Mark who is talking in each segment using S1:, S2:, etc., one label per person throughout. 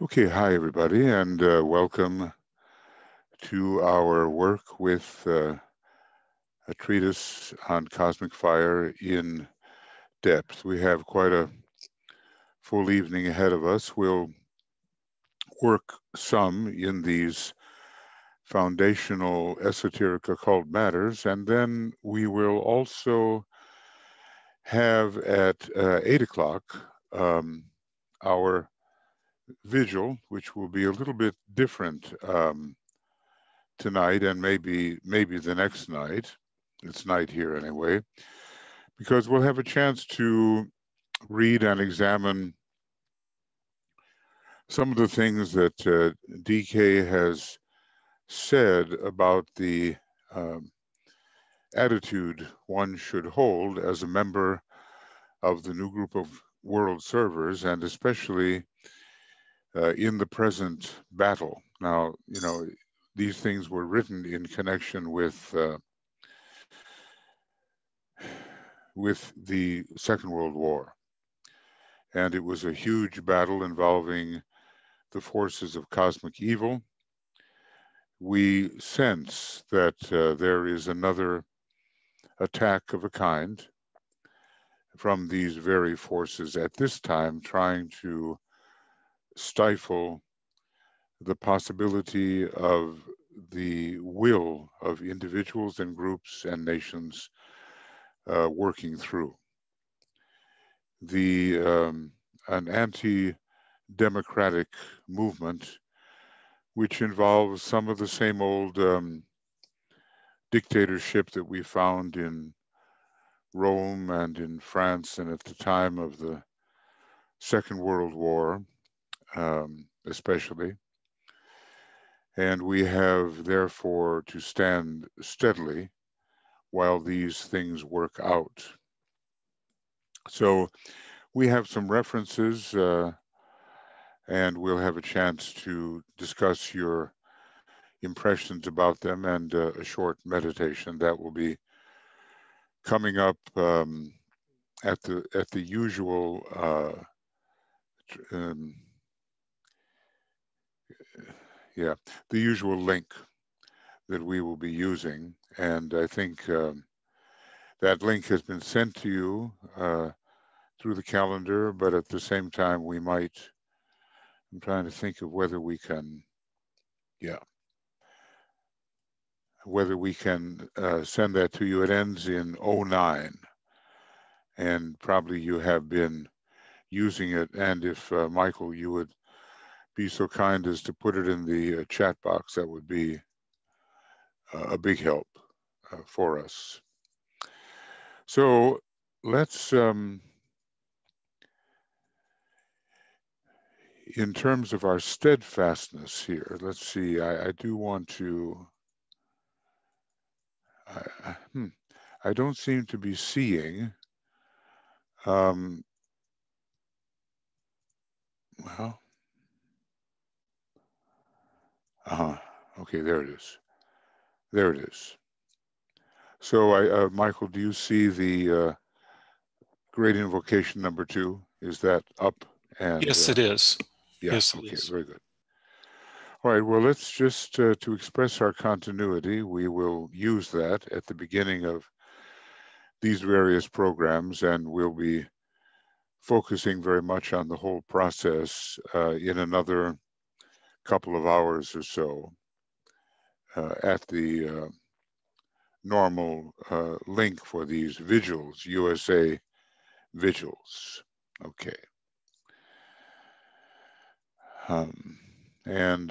S1: Okay, hi everybody, and welcome to our work with a treatise on cosmic fire in depth. We have quite a full evening ahead of us. We'll work some in these foundational esoteric occult matters, and then we will also have at 8 o'clock our vigil, which will be a little bit different tonight and maybe the next night. It's night here anyway, because we'll have a chance to read and examine some of the things that DK has said about the um, attitude one should hold as a member of the new group of world servers, and especially in the present battle. Now, these things were written in connection with the Second World War. And it was a huge battle involving the forces of cosmic evil. We sense that there is another attack of a kind from these very forces at this time, trying to stifle the possibility of the will of individuals and groups and nations working through. An anti-democratic movement, which involves some of the same old dictatorship that we found in Rome and in France and at the time of the Second World War, especially. And we have therefore to stand steadily while these things work out. So we have some references, and we'll have a chance to discuss your impressions about them and a short meditation that will be coming up at the usual um, the usual link that we will be using. And I think that link has been sent to you through the calendar, but at the same time, I'm trying to think of whether we can, whether we can send that to you. It ends in 09, and probably you have been using it. And if, Michael, you would be so kind as to put it in the chat box, that would be a big help for us. So let's, in terms of our steadfastness here, let's see, I do want to, I don't seem to be seeing, well, okay, there it is. There it is. So, Michael, do you see the great invocation number 2? Is that up? And
S2: yes, it is.
S1: Yeah.
S2: Yes, it
S1: okay.
S2: is.
S1: Very good. All right. Well, let's just to express our continuity, we will use that at the beginning of these various programs, and we'll be focusing very much on the whole process in another couple of hours or so at the normal link for these vigils, USA vigils. Okay. And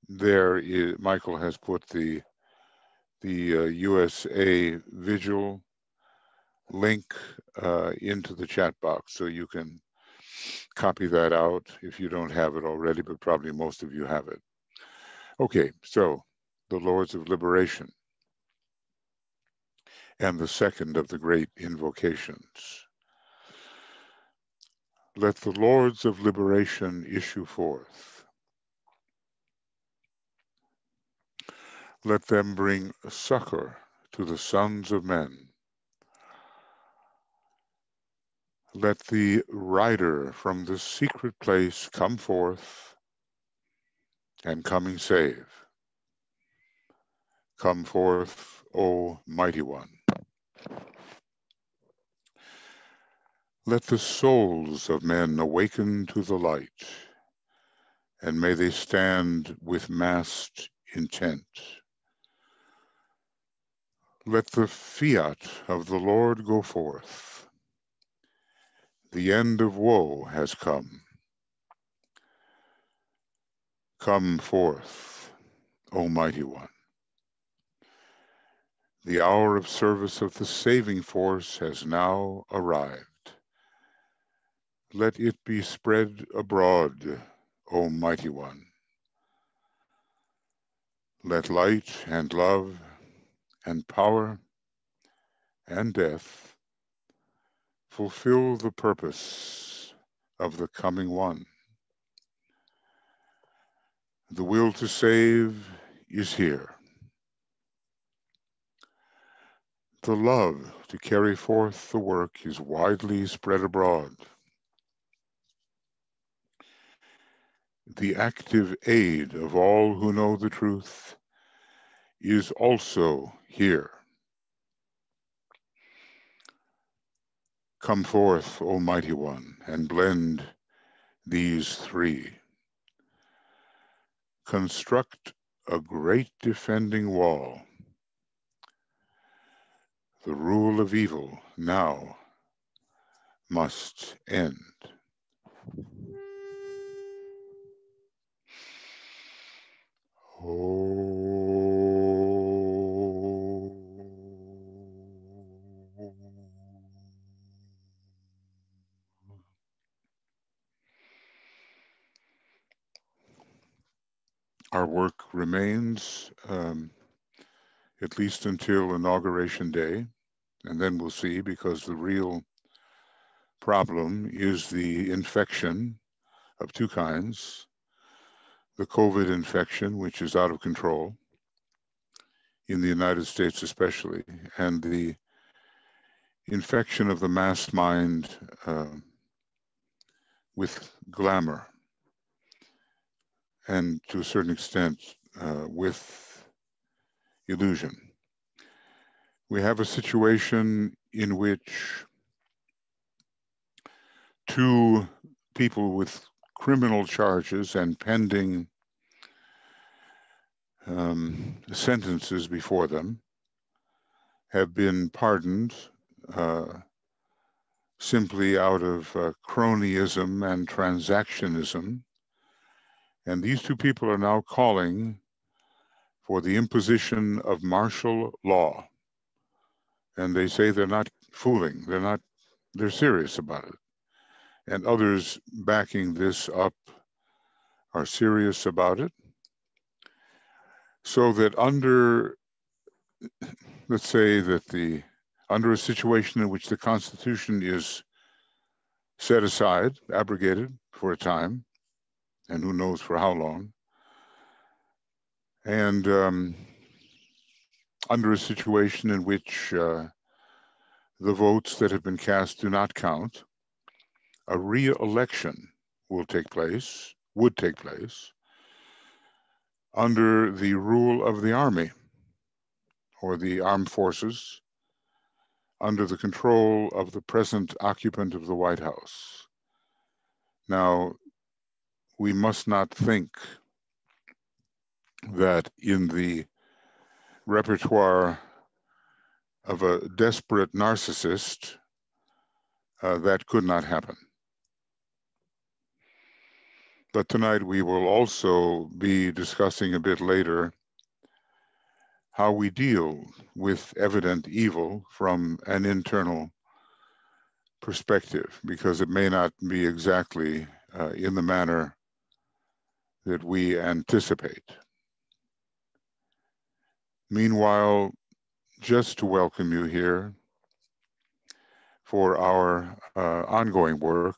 S1: there is, Michael has put the USA vigil link into the chat box, so you can copy that out if you don't have it already, but probably most of you have it. Okay, so the Lords of Liberation and the second of the great invocations. Let the Lords of Liberation issue forth. Let them bring succor to the sons of men. Let the rider from the secret place come forth, and coming save. Come forth, O mighty one. Let the souls of men awaken to the light, and may they stand with massed intent. Let the fiat of the Lord go forth. The end of woe has come. Come forth, O mighty one. The hour of service of the saving force has now arrived. Let it be spread abroad, O mighty one. Let light and love and power and death fulfill the purpose of the coming one. The will to save is here. The love to carry forth the work is widely spread abroad. The active aid of all who know the truth is also here. Come forth, O mighty one, and blend these three. Construct a great defending wall. The rule of evil now must end. Our work remains, at least until Inauguration Day, and then we'll see, because the real problem is the infection of two kinds. The COVID infection, which is out of control, in the United States especially, and the infection of the mass mind with glamour, and to a certain extent with illusion. We have a situation in which two people with criminal charges and pending sentences before them have been pardoned simply out of cronyism and transactionism. And these two people are now calling for the imposition of martial law. And they say they're not fooling, they're serious about it. And others backing this up are serious about it. So that under, let's say that under a situation in which the Constitution is set aside, abrogated for a time, and who knows for how long, and under a situation in which the votes that have been cast do not count, a re-election would take place under the rule of the army or the armed forces, under the control of the present occupant of the White House. Now, we must not think that in the repertoire of a desperate narcissist, that could not happen. But tonight we will also be discussing a bit later how we deal with evident evil from an internal perspective, because it may not be exactly in the manner that we anticipate. Meanwhile, just to welcome you here for our ongoing work,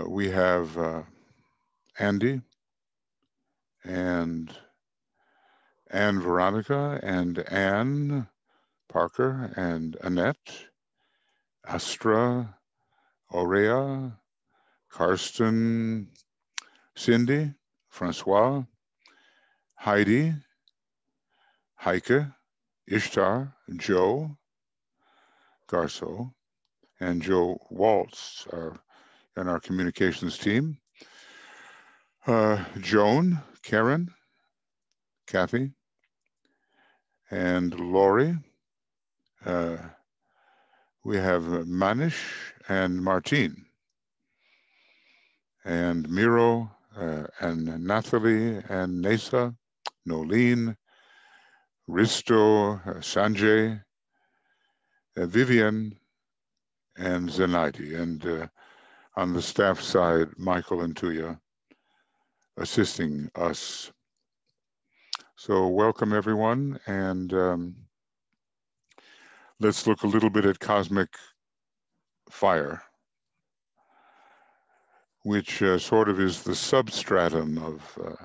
S1: we have Andy and Anne Veronica and Anne Parker and Annette Astra, Aurea, Karsten, Cindy, Francois, Heidi, Heike, Ishtar, Joe, Garso, and Joe Waltz in our communications team. Joan, Karen, Kathy, and Lori. We have Manish and Martine, and Miro, and Nathalie, and Nesa, Nolene, Risto, Sanjay, Vivian, and Zenaidi. And on the staff side, Michael and Tuya assisting us. So welcome everyone, and let's look a little bit at cosmic fire, which sort of is the substratum of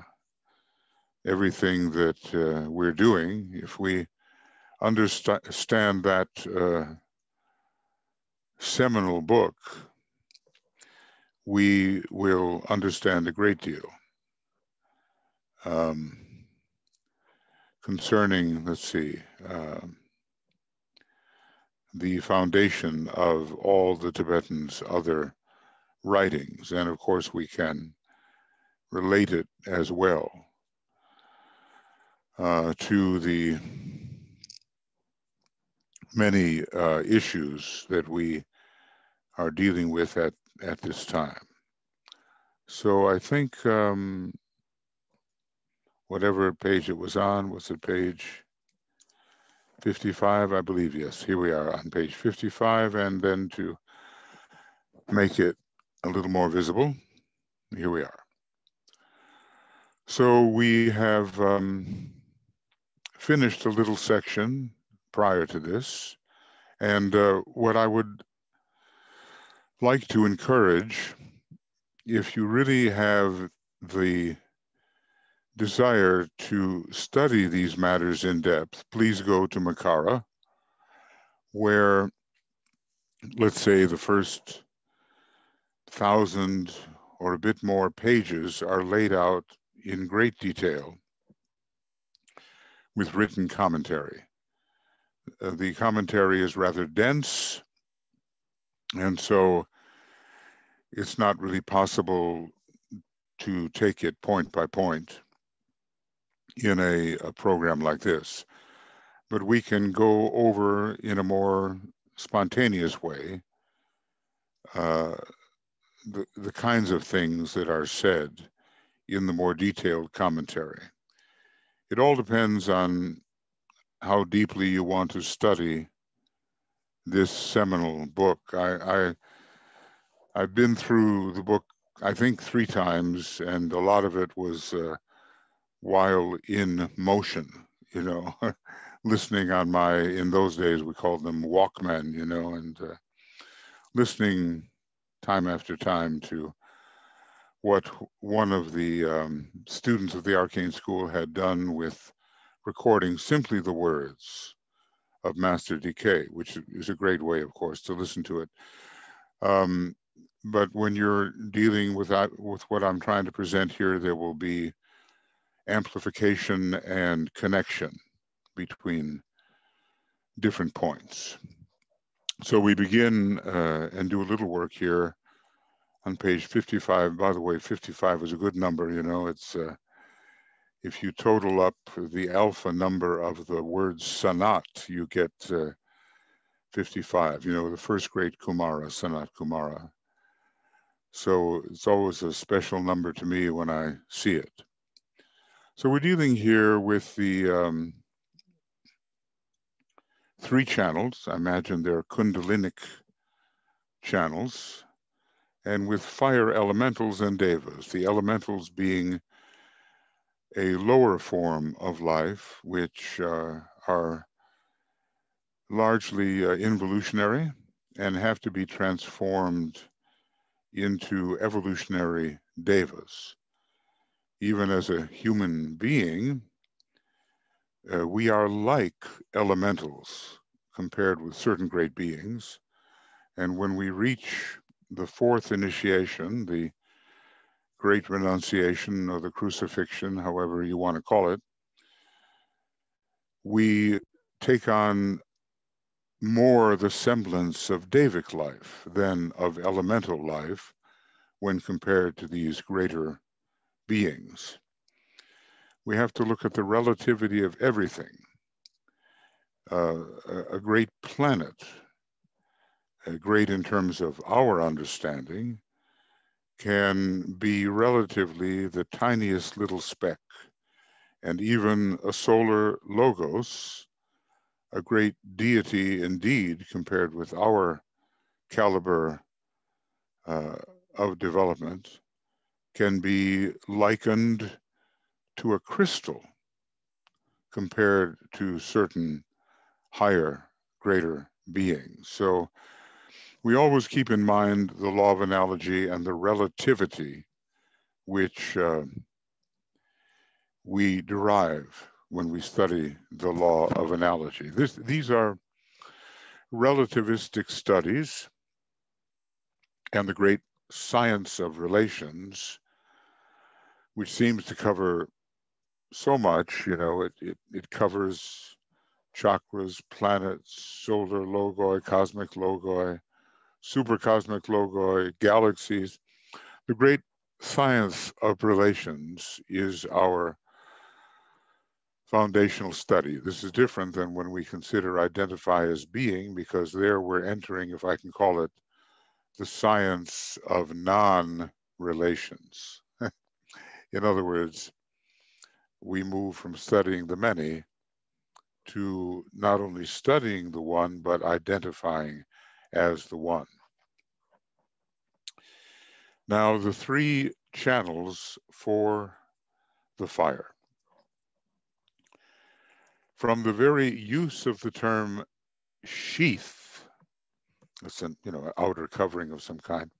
S1: everything that we're doing. If we understand that seminal book, we will understand a great deal concerning, let's see, the foundation of all the Tibetans' other writings. And of course, we can relate it as well to the many issues that we are dealing with at this time. So I think whatever page it was on, was it page 55? I believe, yes. Here we are on page 55, and then to make it a little more visible, here we are. So we have finished a little section prior to this, and what I would like to encourage, if you really have the desire to study these matters in depth, please go to Makara, where, let's say, the first 1,000 or a bit more pages are laid out in great detail with written commentary. The commentary is rather dense, and so it's not really possible to take it point by point in a program like this. But we can go over in a more spontaneous way the kinds of things that are said in the more detailed commentary. It all depends on how deeply you want to study this seminal book. I've been through the book, I think, 3 times, and a lot of it was while in motion, you know, listening on my, in those days we called them Walkman, you know, and listening time after time to what one of the students of the Arcane School had done with recording simply the words of Master Decay, which is a great way, of course, to listen to it. But when you're dealing with what I'm trying to present here, there will be amplification and connection between different points. So we begin and do a little work here on page 55. By the way, 55 is a good number, you know. It's if you total up the alpha number of the word Sanat, you get 55, you know, the first great Kumara, Sanat Kumara. So it's always a special number to me when I see it. So we're dealing here with the 3 channels. I imagine they're Kundalinic channels, and with fire elementals and devas, the elementals being a lower form of life, which are largely involutionary and have to be transformed into evolutionary devas. Even as a human being, we are like elementals compared with certain great beings, And when we reach the fourth initiation, the great renunciation or the crucifixion, however you want to call it, we take on more the semblance of Davic life than of elemental life when compared to these greater beings. We have to look at the relativity of everything. A great planet, great in terms of our understanding, can be relatively the tiniest little speck. And even a solar logos, a great deity indeed compared with our caliber of development, can be likened to a crystal compared to certain higher, greater beings. So we always keep in mind the law of analogy and the relativity which we derive when we study the law of analogy. These are relativistic studies, and the great science of relations, which seems to cover so much. It covers chakras, planets, solar logoi, cosmic logoi, supercosmic logoi, galaxies. The great science of relations is our foundational study. This is different than when we consider identify as being, because there we're entering, if I can call it, the science of non-relations. In other words, we move from studying the many to not only studying the one, but identifying as the one. Now, the three channels for the fire. From the very use of the term sheath, it's an outer covering of some kind,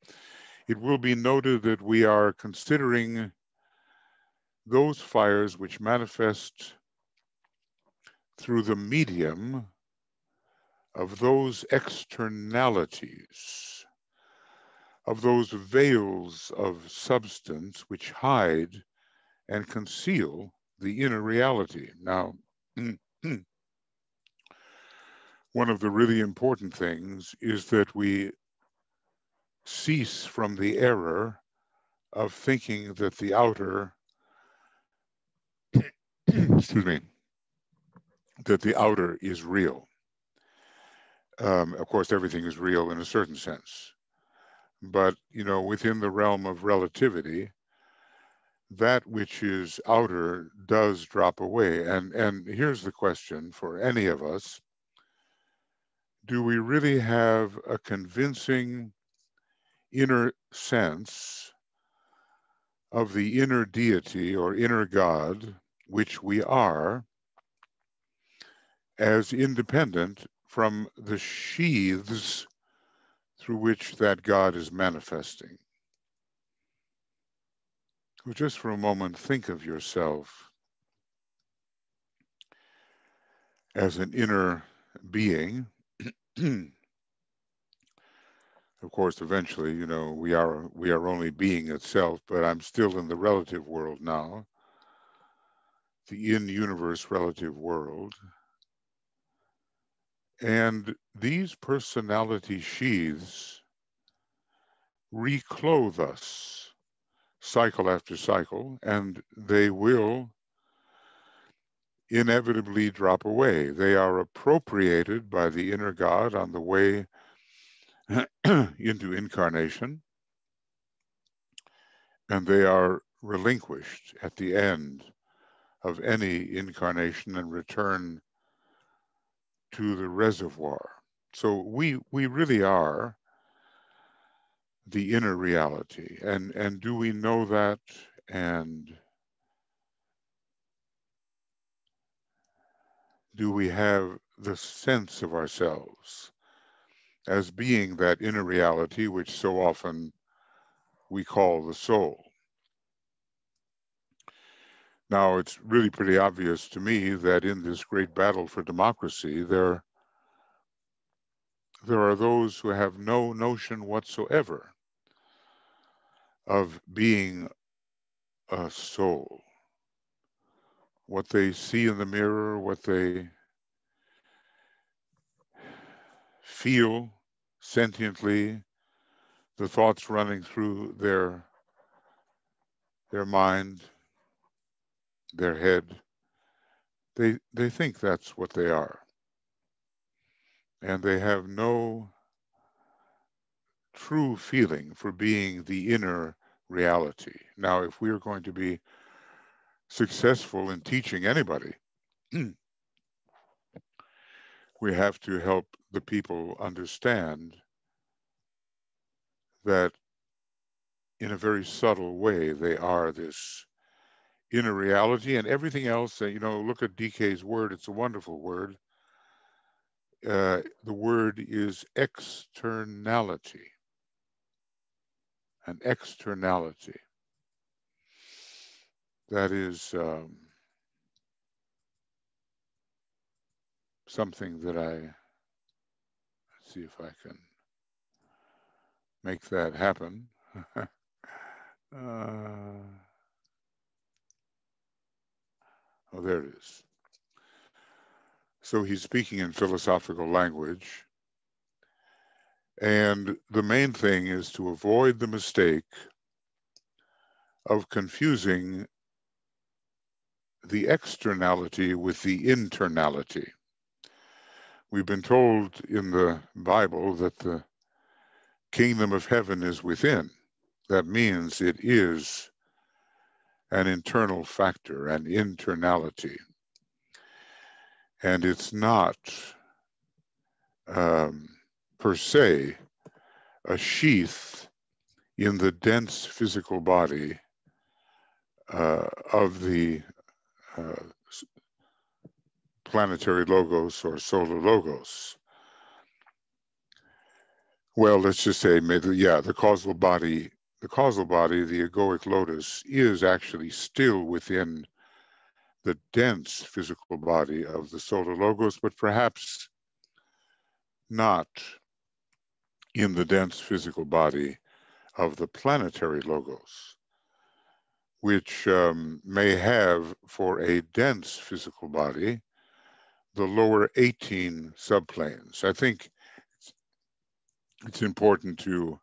S1: it will be noted that we are considering those fires which manifest through the medium of those externalities, of those veils of substance which hide and conceal the inner reality. Now, one of the really important things is that we cease from the error of thinking that the outer, excuse me, that the outer is real. Of course, everything is real in a certain sense, but within the realm of relativity, that which is outer does drop away. And here's the question for any of us: do we really have a convincing inner sense of the inner deity or inner God, which we are, as independent from the sheaths through which that God is manifesting? So just for a moment, think of yourself as an inner being. Of course, eventually, we are only being itself, but I'm still in the relative world now, the in-universe relative world. And these personality sheaths reclothe us cycle after cycle, and they will inevitably drop away. They are appropriated by the inner God on the way into incarnation, and they are relinquished at the end of any incarnation and return to the reservoir. So we really are the inner reality, and do we know that? And do we have the sense of ourselves as being that inner reality which so often we call the soul? Now, it's really pretty obvious to me that in this great battle for democracy, there there are those who have no notion whatsoever of being a soul. What they see in the mirror, what they feel sentiently, the thoughts running through their mind, their head, they think that's what they are. And they have no true feeling for being the inner reality. Now, if we're going to be successful in teaching anybody, we have to help the people understand that in a very subtle way they are this inner reality, and everything else. Look at DK's word. It's a wonderful word. The word is externality. An externality. That is something that let's see if I can make that happen. Oh, there it is. So he's speaking in philosophical language. And the main thing is to avoid the mistake of confusing the externality with the internality. We've been told in the Bible that the kingdom of heaven is within. That means it is an internal factor, an internality. And it's not per se a sheath in the dense physical body of the planetary logos or solar logos. Well, let's just say, the causal body, the egoic lotus, is actually still within the dense physical body of the solar logos, but perhaps not in the dense physical body of the planetary logos, which may have for a dense physical body the lower 18 subplanes. I think it's important to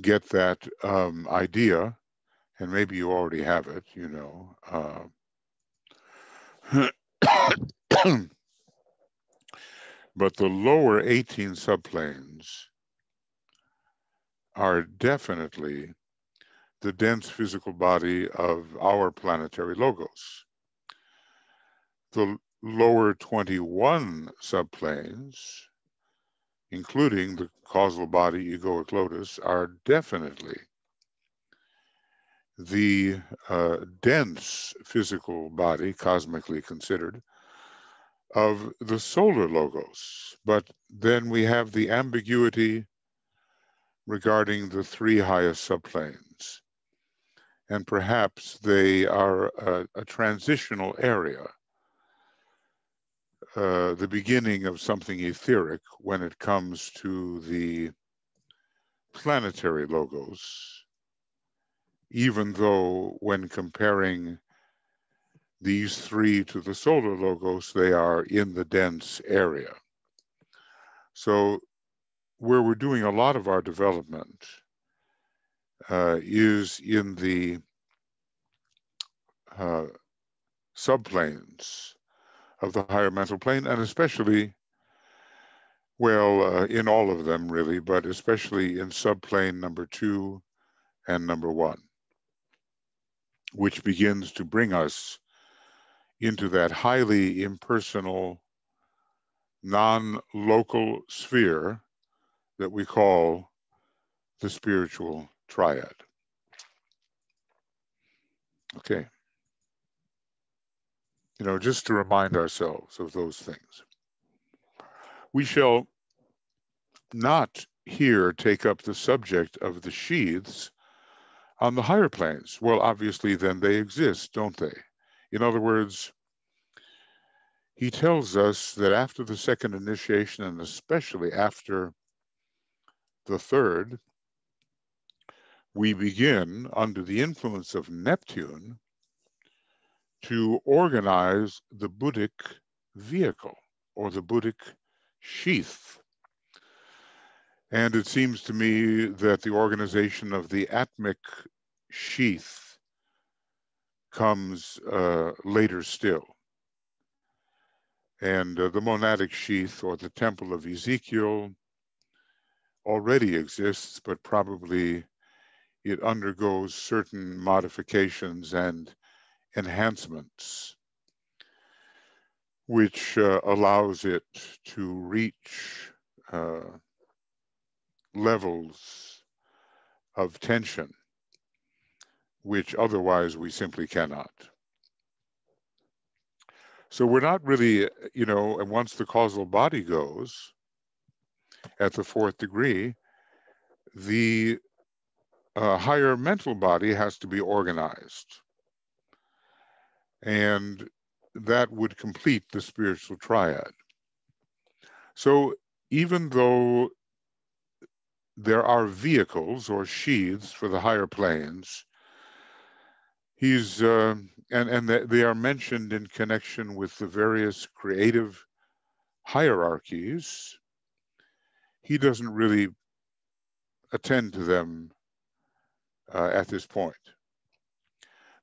S1: get that idea, and maybe you already have it, but the lower 18 subplanes are definitely the dense physical body of our planetary logos. The lower 21 subplanes, including the causal body egoic lotus, are definitely the dense physical body, cosmically considered, of the solar logos. But then we have the ambiguity regarding the three highest subplanes. And perhaps they are a transitional area, the beginning of something etheric when it comes to the planetary logos, even though when comparing these three to the solar logos, they are in the dense area. So where we're doing a lot of our development is in the subplanes of the higher mental plane, and especially, in all of them really, but especially in subplane number 2 and number 1, which begins to bring us into that highly impersonal, non-local sphere that we call the spiritual triad. Okay. Just to remind ourselves of those things. We shall not here take up the subject of the sheaths on the higher planes. Well, obviously, then they exist, don't they? In other words, he tells us that after the second initiation, and especially after the third, we begin, under the influence of Neptune, to organize the Buddhic vehicle, or the Buddhic sheath. And it seems to me that the organization of the Atmic sheath comes later still. And the monadic sheath, or the Temple of Ezekiel, already exists, but probably it undergoes certain modifications and enhancements, which allows it to reach levels of tension, which otherwise we simply cannot. So we're not really, and once the causal body goes at the fourth degree, the higher mental body has to be organized. And that would complete the spiritual triad. So even though there are vehicles or sheaths for the higher planes, he's and they are mentioned in connection with the various creative hierarchies, he doesn't really attend to them at this point.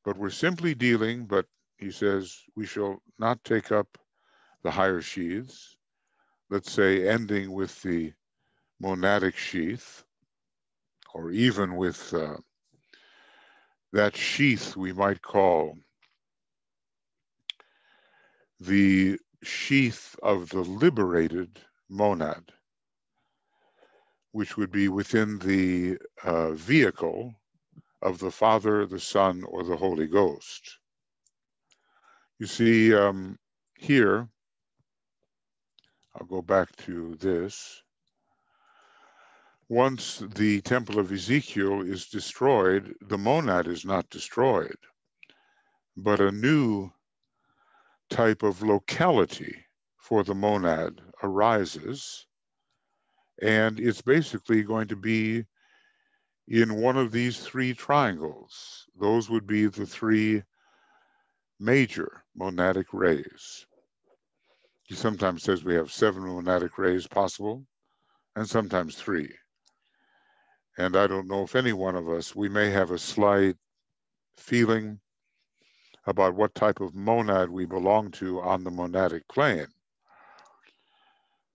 S1: But we're simply dealing, but he says, we shall not take up the higher sheaths, let's say ending with the monadic sheath, or even with that sheath we might call the sheath of the liberated monad, which would be within the vehicle of the Father, the Son, or the Holy Ghost. You see, here, I'll go back to this. Once the Temple of Ezekiel is destroyed, the monad is not destroyed, but a new type of locality for the monad arises, and it's basically going to be in one of these three triangles. Those would be the three major monadic rays. He sometimes says we have 7 monadic rays possible, and sometimes 3. And I don't know if any one of us, we may have a slight feeling about what type of monad we belong to on the monadic plane.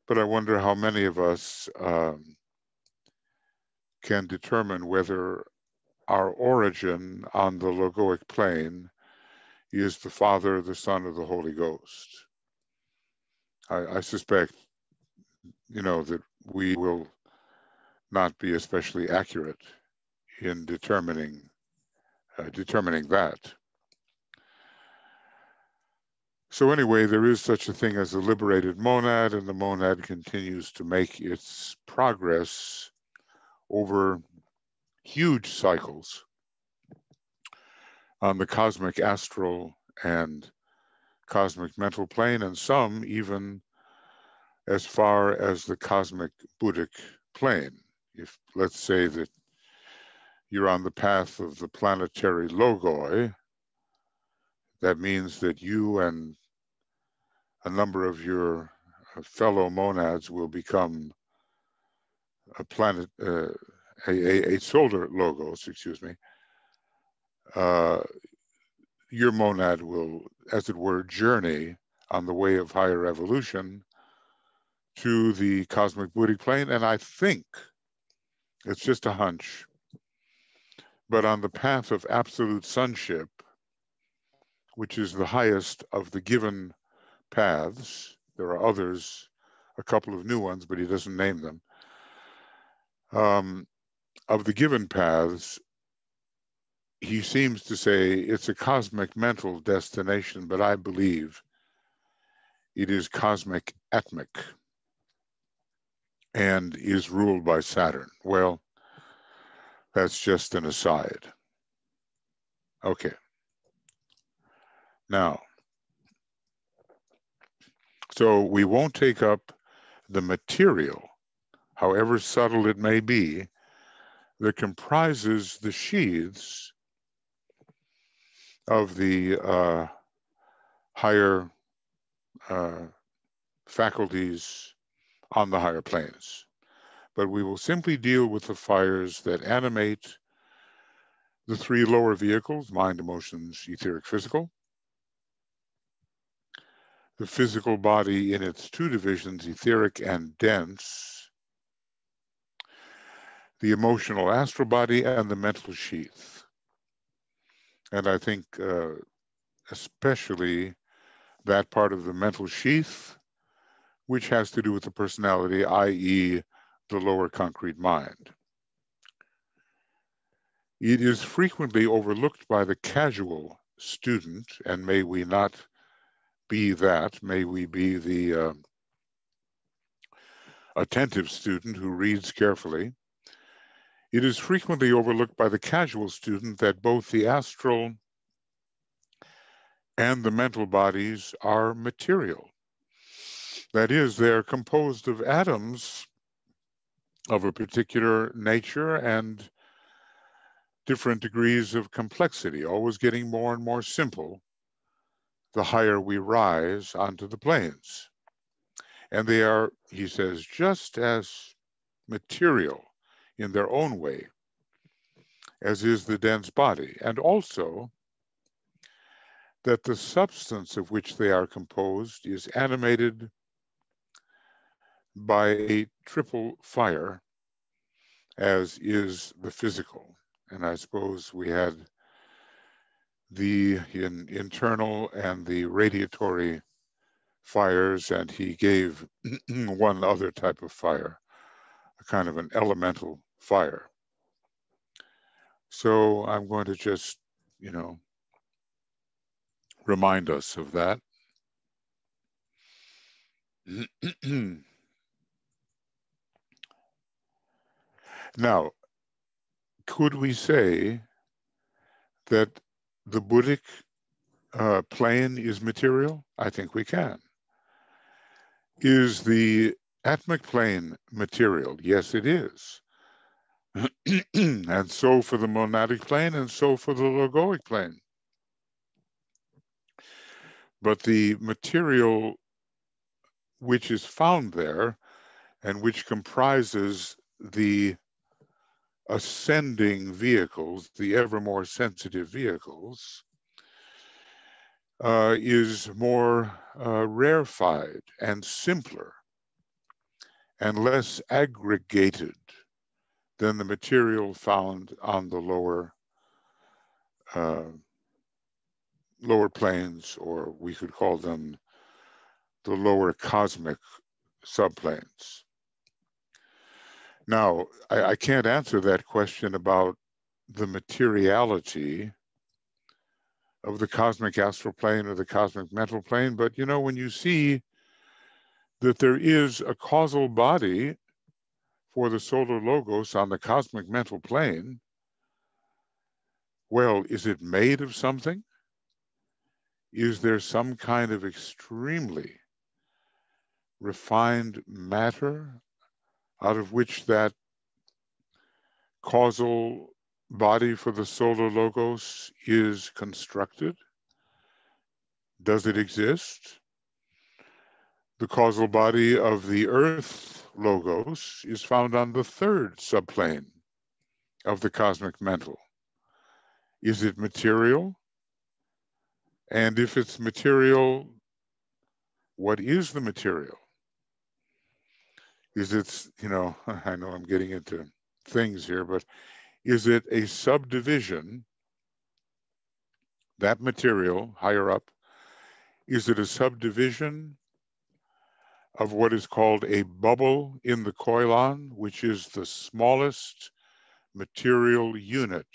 S1: But I wonder how many of us can determine whether our origin on the logoic plane is the Father, the Son, or the Holy Ghost. I suspect, that we will not be especially accurate in determining that. So anyway, there is such a thing as a liberated monad, and the monad continues to make its progress over huge cycles on the cosmic astral and cosmic mental plane, and some even as far as the cosmic Buddhic plane. If, let's say, that you're on the path of the planetary logoi, that means that you and a number of your fellow monads will become a planet, a solar logos, excuse me. Your monad will, as it were, journey on the way of higher evolution to the cosmic Buddhic plane. And I think, it's just a hunch, but on the path of absolute sonship, which is the highest of the given paths, there are others, a couple of new ones, but he doesn't name them. Of the given paths, he seems to say it's a cosmic mental destination, but I believe it is cosmic atmic and is ruled by Saturn. Well, that's just an aside. Okay. Now, So we won't take up the material, however subtle it may be, that comprises the sheaths of the higher faculties on the higher planes. But we will simply deal with the fires that animate the three lower vehicles: mind, emotions, etheric, physical. The physical body in its two divisions, etheric and dense, the emotional astral body, and the mental sheath. And I think especially that part of the mental sheath, which has to do with the personality, i.e. the lower concrete mind. It is frequently overlooked by the casual student, and may we not be that. May we be the attentive student who reads carefully. It is frequently overlooked by the casual student that both the astral and the mental bodies are material. That is, they're composed of atoms of a particular nature and different degrees of complexity, always getting more and more simple the higher we rise onto the planes. And they are, he says, just as material in their own way as is the dense body, and also that the substance of which they are composed is animated by a triple fire, as is the physical. And I suppose we had the internal and the radiatory fires, and he gave one other type of fire, a kind of an elemental fire. So I'm going to just, remind us of that. Now, could we say that the Buddhic plane is material? I think we can. Is the atmic plane material? Yes, it is. And so for the monadic plane, and so for the logoic plane. But the material which is found there and which comprises the ascending vehicles, the ever more sensitive vehicles, is more rarefied and simpler and less aggregated than the material found on the lower planes, or we could call them the lower cosmic subplanes. Now, I can't answer that question about the materiality of the cosmic astral plane or the cosmic mental plane, but when you see that there is a causal body for the solar logos on the cosmic mental plane, well, is it made of something? Is there some kind of extremely refined matter out of which that causal body for the solar logos is constructed? Does it exist? The causal body of the Earth logos is found on the third subplane of the cosmic mental. Is it material? And if it's material, what is the material? Is it, I know I'm getting into things here, but is it a subdivision, that material higher up, is it a subdivision of what is called a bubble in the koilon, which is the smallest material unit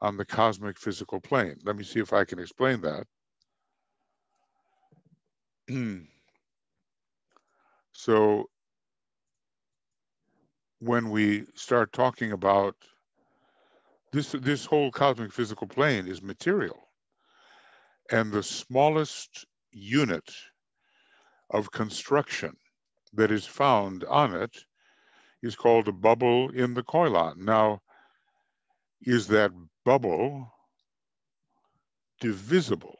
S1: on the cosmic physical plane? Let me see if I can explain that. So when we start talking about this whole cosmic physical plane is material, and the smallest unit of construction that is found on it is called a bubble in the koilon. Now, is that bubble divisible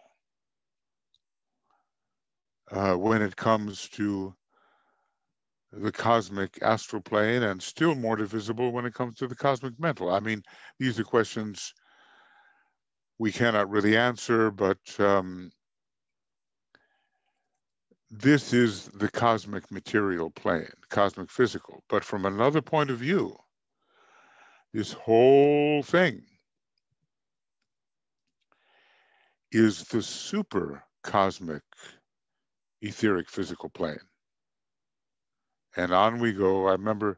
S1: when it comes to the cosmic astral plane, and still more divisible when it comes to the cosmic mental? I mean, these are questions we cannot really answer, but this is the cosmic material plane, cosmic physical. But from another point of view, this whole thing is the super cosmic etheric physical plane. And on we go. I remember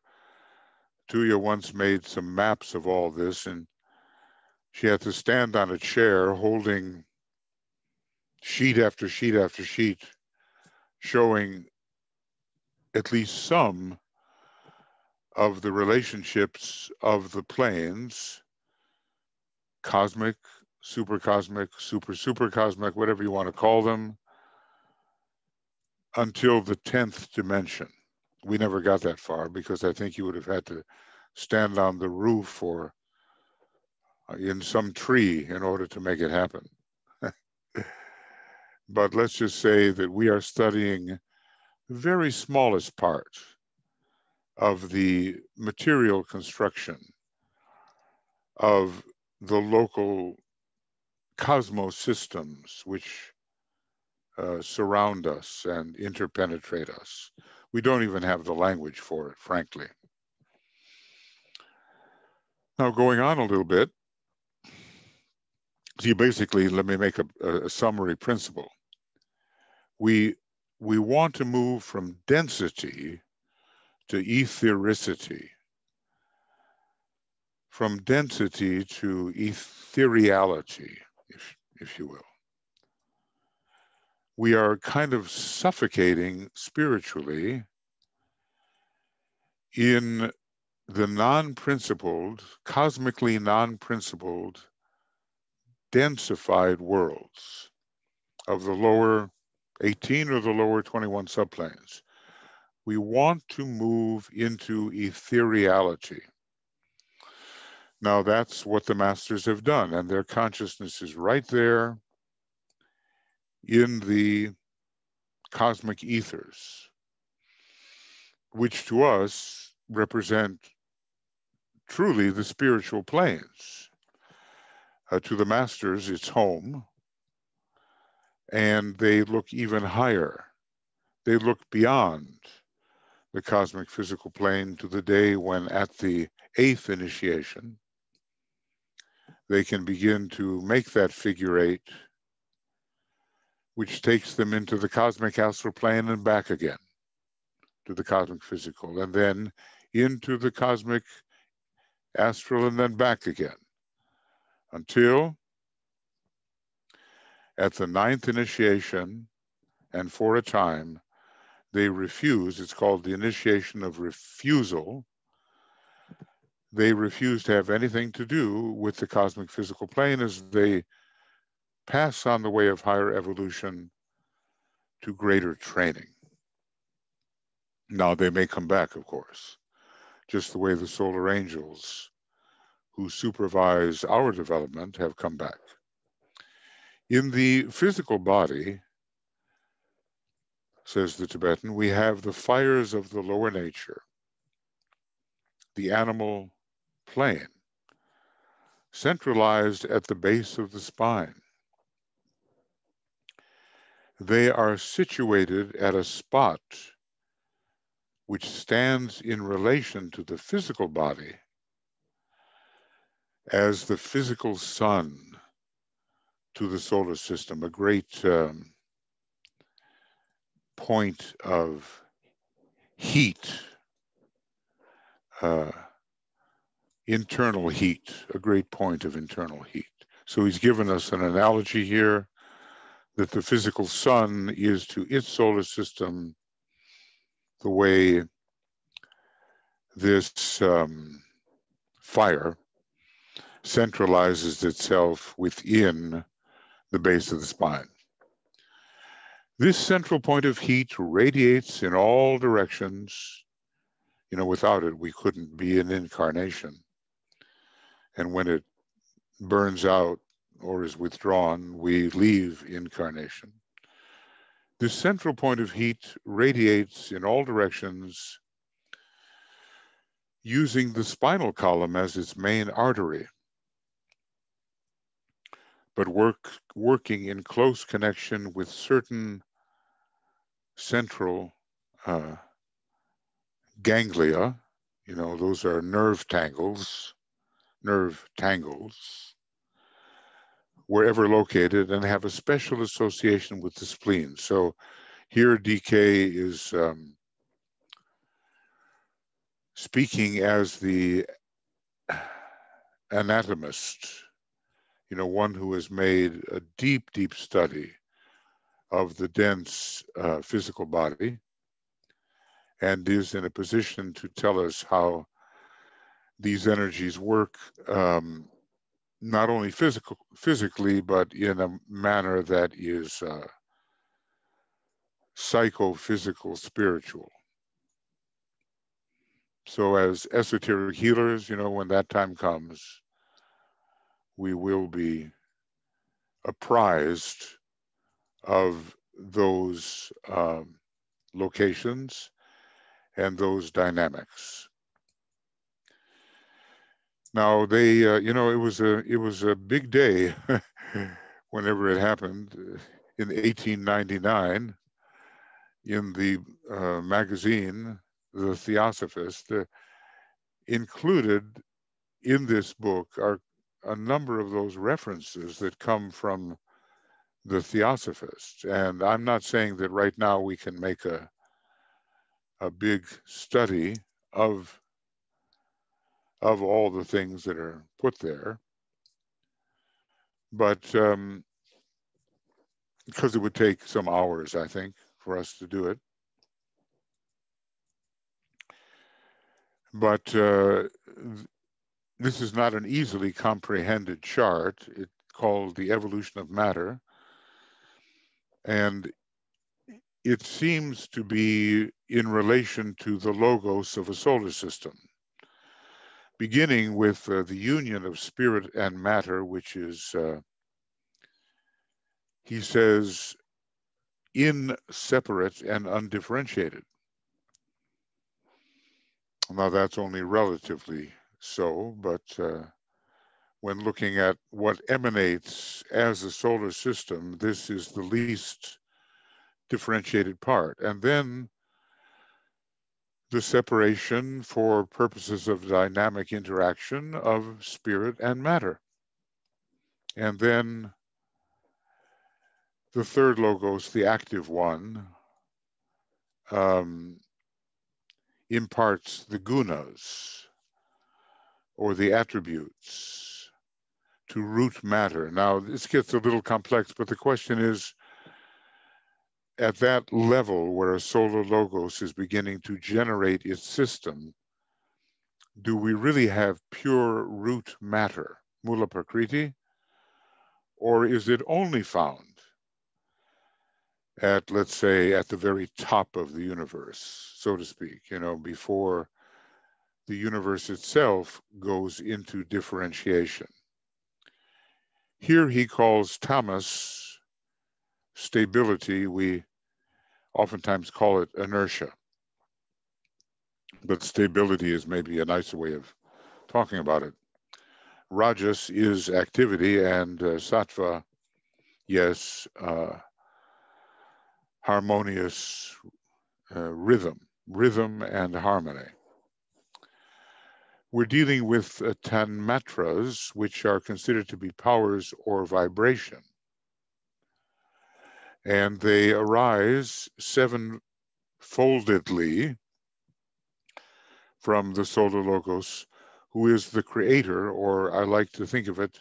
S1: Tuya once made some maps of all this, and she had to stand on a chair holding sheet after sheet after sheet, showing at least some of the relationships of the planes, cosmic, super cosmic, super cosmic, whatever you want to call them, until the 10th dimension. We never got that far because I think you would have had to stand on the roof or in some tree in order to make it happen. But let's just say that we are studying the very smallest part of the material construction of the local cosmos systems which surround us and interpenetrate us. We don't even have the language for it, frankly. Now, going on a little bit, see, basically, let me make a summary principle. We want to move from density to ethericity, from density to ethereality, if you will. We are kind of suffocating spiritually in the non-principled, cosmically non-principled, densified worlds of the lower 18 or the lower 21 subplanes. We want to move into ethereality. Now, that's what the masters have done, and their consciousness is right there in the cosmic ethers, which to us represent truly the spiritual planes. To the masters, it's home, and they look even higher. They look beyond the cosmic physical plane to the day when, at the 8th initiation, they can begin to make that figure 8, which takes them into the cosmic astral plane and back again to the cosmic physical, and then into the cosmic astral and then back again, until at the 9th initiation, and for a time, they refuse. It's called the initiation of refusal. They refuse to have anything to do with the cosmic physical plane as they pass on the way of higher evolution to greater training. Now, they may come back, of course, just the way the solar angels who supervise our development have come back. In the physical body, says the Tibetan, we have the fires of the lower nature, the animal plane, centralized at the base of the spine. They are situated at a spot which stands in relation to the physical body as the physical sun to the solar system, a great point of heat, internal heat, a great point of internal heat. So he's given us an analogy here that the physical sun is to its solar system the way this fire centralizes itself within the base of the spine. This central point of heat radiates in all directions. You know, without it, we couldn't be an incarnation. And when it burns out or is withdrawn, we leave incarnation. This central point of heat radiates in all directions using the spinal column as its main artery, but working in close connection with certain central ganglia. You know, those are nerve tangles, wherever located, and have a special association with the spleen. So here DK is speaking as the anatomist, you know, one who has made a deep, deep study of the dense physical body and is in a position to tell us how these energies work, not only physically, but in a manner that is psychophysical, spiritual. So as esoteric healers, you know, when that time comes, we will be apprised of those locations and those dynamics. Now they, you know, it was a big day whenever it happened in 1899 in the magazine, The Theosophist. Included in this book are a number of those references that come from the Theosophist. And I'm not saying that right now we can make a big study of all the things that are put there, but because it would take some hours, I think, for us to do it. But this is not an easily comprehended chart. It's called The Evolution of Matter. And it seems to be in relation to the logos of a solar system, beginning with the union of spirit and matter, which is, he says, inseparate and undifferentiated. Now that's only relatively so, but when looking at what emanates as a solar system, this is the least differentiated part. And then the separation for purposes of dynamic interaction of spirit and matter. And then the third logos, the active one, imparts the gunas or the attributes to root matter. Now, this gets a little complex, but the question is, at that level where a solar logos is beginning to generate its system, do we really have pure root matter, mula prakriti, or is it only found at, let's say, at the very top of the universe, so to speak, you know, before the universe itself goes into differentiation? Here he calls tamas stability. We oftentimes call it inertia, but stability is maybe a nicer way of talking about it. Rajas is activity, and sattva, yes, harmonious rhythm and harmony. We're dealing with tanmatras, which are considered to be powers or vibration. And they arise seven-foldedly from the solar logos, who is the creator, or I like to think of it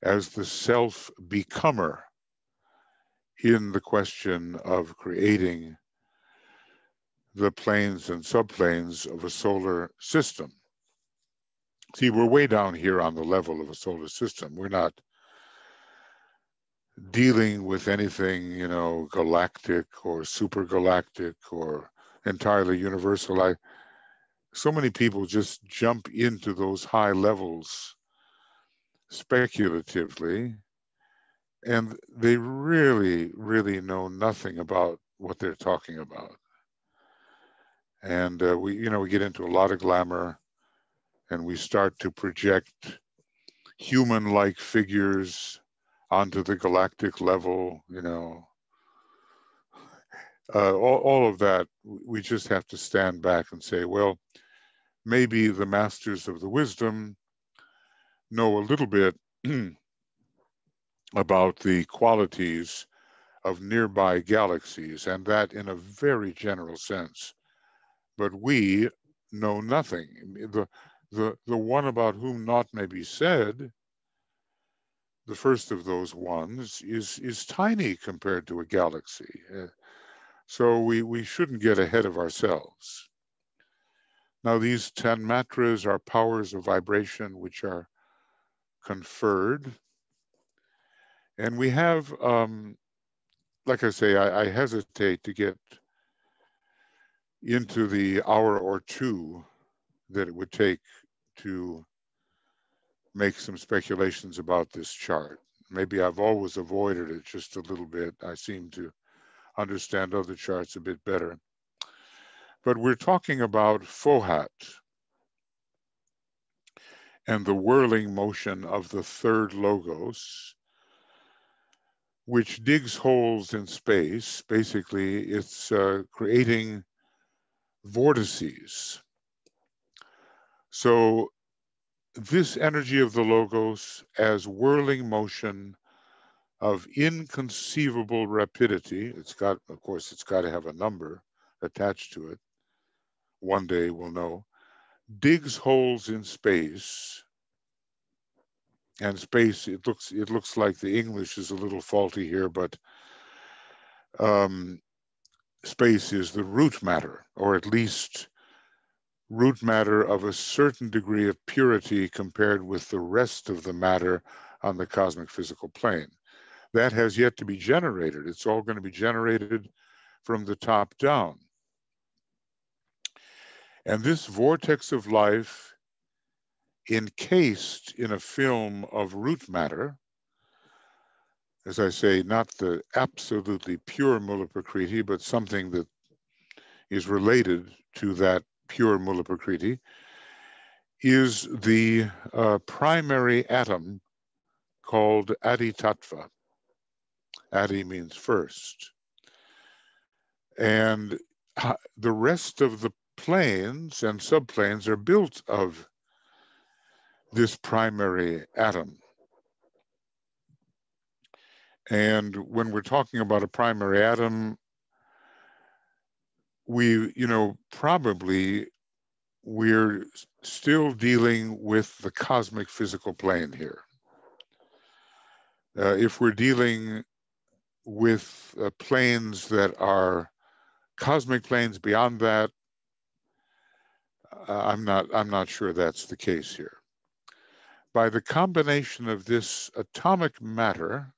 S1: as the self-becomer in the question of creating the planes and subplanes of a solar system. See, we're way down here on the level of a solar system. We're not dealing with anything, you know, galactic or supergalactic or entirely universal. So many people just jump into those high levels speculatively, and they really know nothing about what they're talking about. And we get into a lot of glamour, and we start to project human-like figures onto the galactic level. All of that. We just have to stand back and say, well, maybe the masters of the wisdom know a little bit about the qualities of nearby galaxies, and that in a very general sense. But we know nothing. The one about whom naught may be said, the first of those ones, is tiny compared to a galaxy. So we shouldn't get ahead of ourselves. Now, these 10 matras are powers of vibration which are conferred. And we have, like I say, I hesitate to get into the hour or two that it would take to make some speculations about this chart. Maybe I've always avoided it just a little bit. I seem to understand other charts a bit better. But we're talking about Fohat and the whirling motion of the third logos, which digs holes in space. Basically, it's creating vortices. So this energy of the logos as whirling motion of inconceivable rapidity, of course, it's got to have a number attached to it. One day we'll know. Digs holes in space, and space. It looks like the English is a little faulty here, but space is the root matter, or at least root matter of a certain degree of purity compared with the rest of the matter on the cosmic physical plane. That has yet to be generated. It's all going to be generated from the top down. And this vortex of life, encased in a film of root matter, as I say, not the absolutely pure Mula Prakriti, but something that is related to that pure Mula Prakriti, is the primary atom called Adi Tattva. Adi means first. And the rest of the planes and subplanes are built of this primary atom. And when we're talking about a primary atom, probably we're still dealing with the cosmic physical plane here. If we're dealing with planes that are cosmic planes beyond that, I'm not sure that's the case here. By the combination of this atomic matter,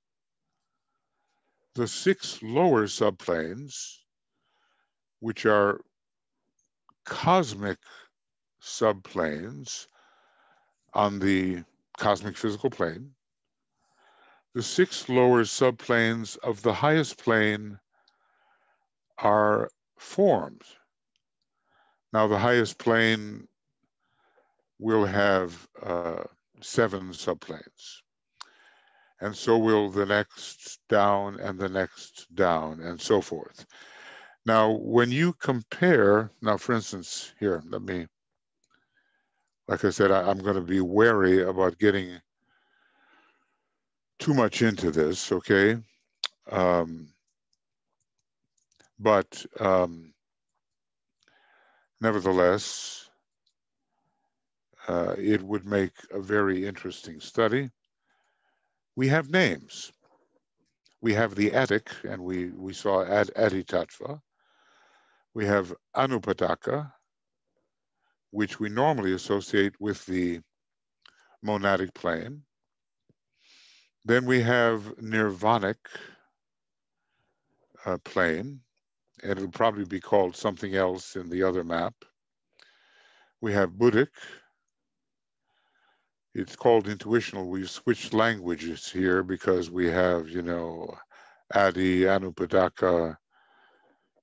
S1: the 6 lower subplanes, which are cosmic subplanes on the cosmic physical plane, the 6 lower subplanes of the highest plane are formed. Now, the highest plane will have 7 subplanes. And so will the next down and the next down and so forth. Now, when you compare, now, for instance, here, like I said, I'm going to be wary about getting too much into this, okay? But nevertheless, it would make a very interesting study. We have names. We have the Attic, and we saw Aditattva. We have Anupadaka, which we normally associate with the monadic plane. Then we have nirvanic plane, and it'll probably be called something else in the other map. We have Buddhic. It's called intuitional. We've switched languages here because we have, Adi, Anupadaka,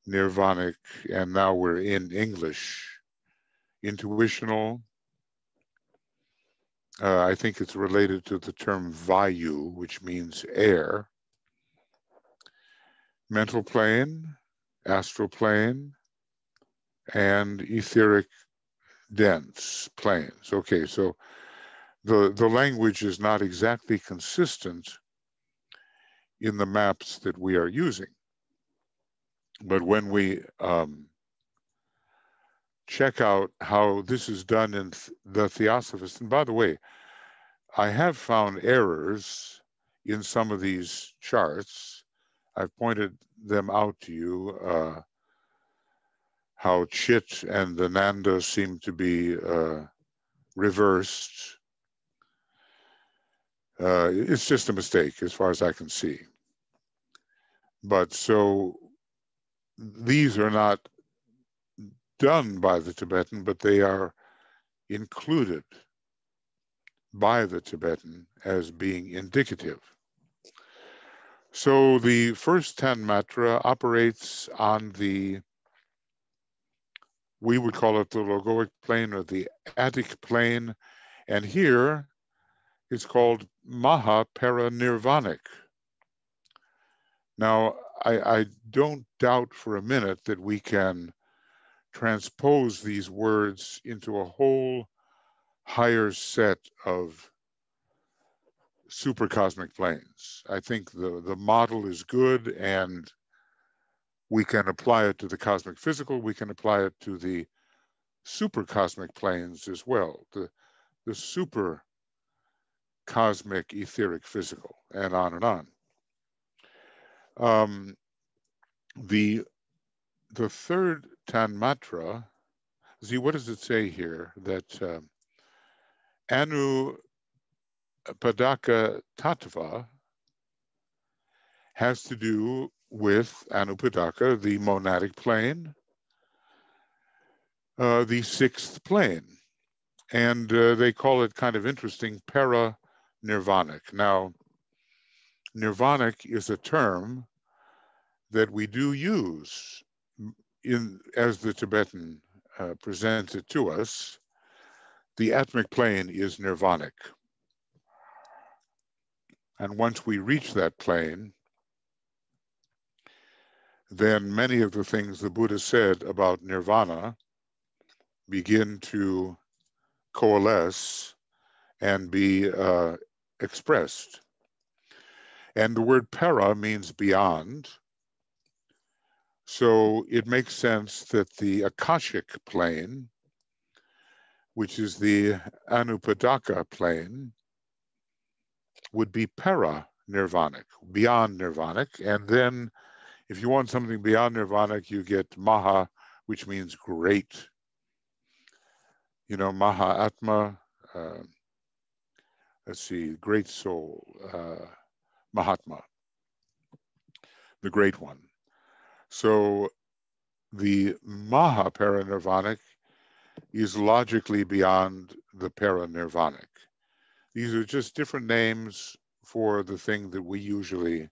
S1: Nirvanic, and now we're in English. Intuitional, I think it's related to the term vayu, which means air. Mental plane, astral plane, and etheric dense planes. Okay, so the language is not exactly consistent in the maps that we are using. But when we check out how this is done in the Theosophist, and by the way, I have found errors in some of these charts. I've pointed them out to you, how Chit and the Nanda seem to be reversed. It's just a mistake as far as I can see. But so these are not done by the Tibetan, but they are included by the Tibetan as being indicative. So the first Tanmatra operates on the, we would call it the logoic plane or the Attic plane, and here it's called Maha Paranirvanic. Now, I don't doubt for a minute that we can transpose these words into a whole higher set of supercosmic planes. I think the model is good, and we can apply it to the cosmic physical. We can apply it to the supercosmic planes as well, the super cosmic etheric physical, and on and on. The third Tanmatra, see, what does it say here? That Anu Padaka Tattva has to do with Anupadaka, the monadic plane, the sixth plane. And they call it kind of interesting, para-nirvanic. Now, nirvanic is a term that we do use as the Tibetan presents it to us. The atmic plane is nirvanic. And once we reach that plane, then many of the things the Buddha said about nirvana begin to coalesce and be expressed. And the word para means beyond. So it makes sense that the Akashic plane, which is the Anupadaka plane, would be para-nirvanic, beyond nirvanic. And then if you want something beyond nirvanic, you get Maha, which means great. You know, Maha Atma, let's see, great soul, Mahatma, the great one. So the Maha Paranirvanic is logically beyond the Paranirvanic. These are just different names for the thing that we usually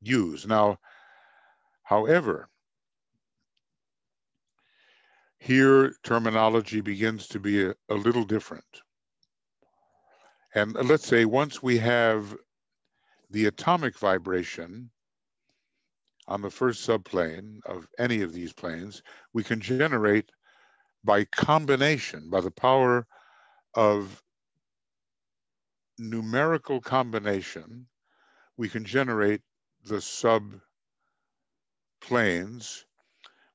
S1: use. Now, however, here terminology begins to be a little different. And let's say once we have the atomic vibration on the first subplane of any of these planes, we can generate by combination, by the power of numerical combination, we can generate the subplanes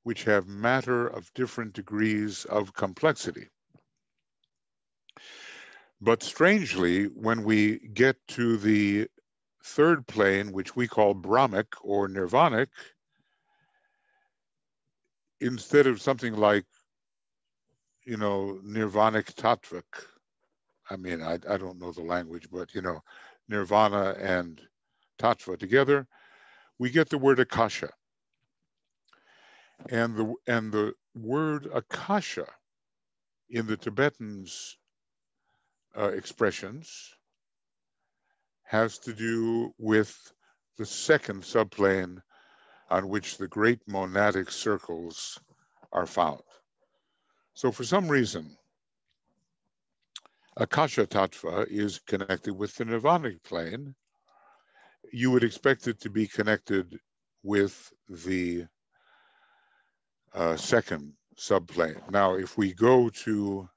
S1: which have matter of different degrees of complexity. But strangely, when we get to the third plane, which we call Brahmic or Nirvanic, instead of something like, Nirvanic Tattvik, I mean, I don't know the language, but you know, nirvana and tattva together, we get the word akasha. And the word akasha in the Tibetans' expressions has to do with the second subplane on which the great monadic circles are found. So for some reason, Akasha Tattva is connected with the nirvanic plane. You would expect it to be connected with the second subplane. Now, if we go to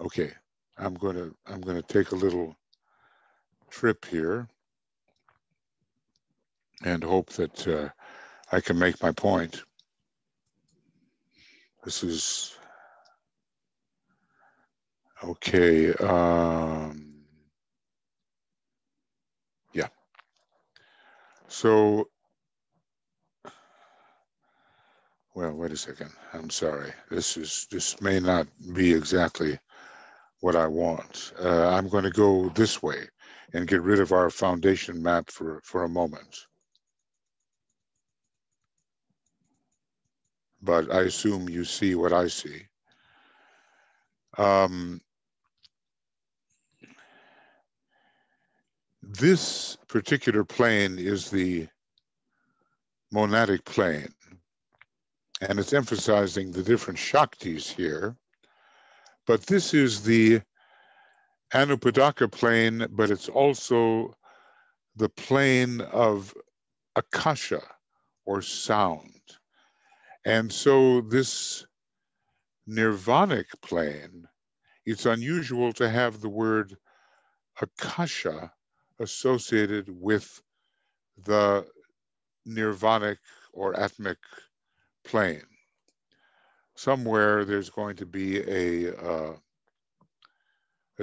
S1: okay, I'm gonna take a little trip here and hope that I can make my point. This is okay. Yeah. So, well, wait a second. I'm sorry. This may not be exactly what I want. I'm going to go this way and get rid of our foundation map for a moment. But I assume you see what I see. This particular plane is the monadic plane, and it's emphasizing the different Shaktis here. But this is the Anupadaka plane, but it's also the plane of Akasha, or sound. And so this nirvanic plane, it's unusual to have the word Akasha associated with the nirvanic or atmic plane. Somewhere there's going to be a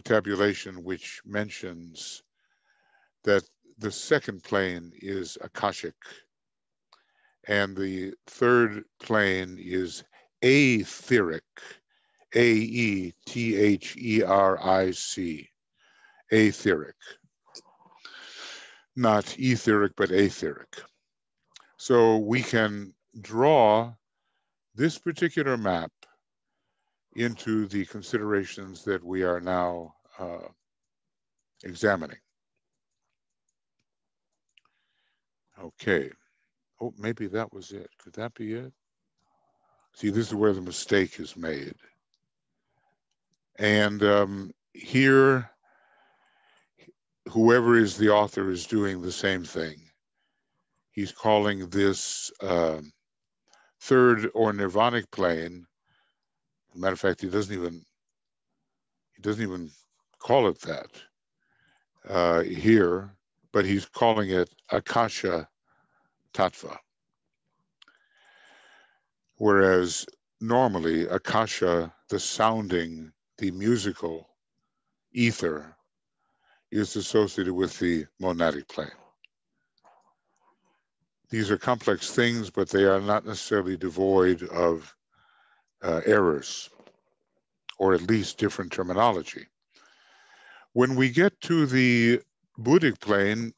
S1: tabulation which mentions that the second plane is Akashic and the third plane is aetheric, A-E-T-H-E-R-I-C, aetheric. Not etheric, but aetheric. So we can draw this particular map into the considerations that we are now examining. Okay. Oh, maybe that was it. Could that be it? See, this is where the mistake is made. And here, whoever is the author is doing the same thing. He's calling this third or nirvanic plane. As a matter of fact, he doesn't even call it that here, but he's calling it Akasha Tattva. Whereas normally Akasha, the sounding, the musical ether, is associated with the monadic plane. These are complex things, but they are not necessarily devoid of errors, or at least different terminology. When we get to the Buddhic plane,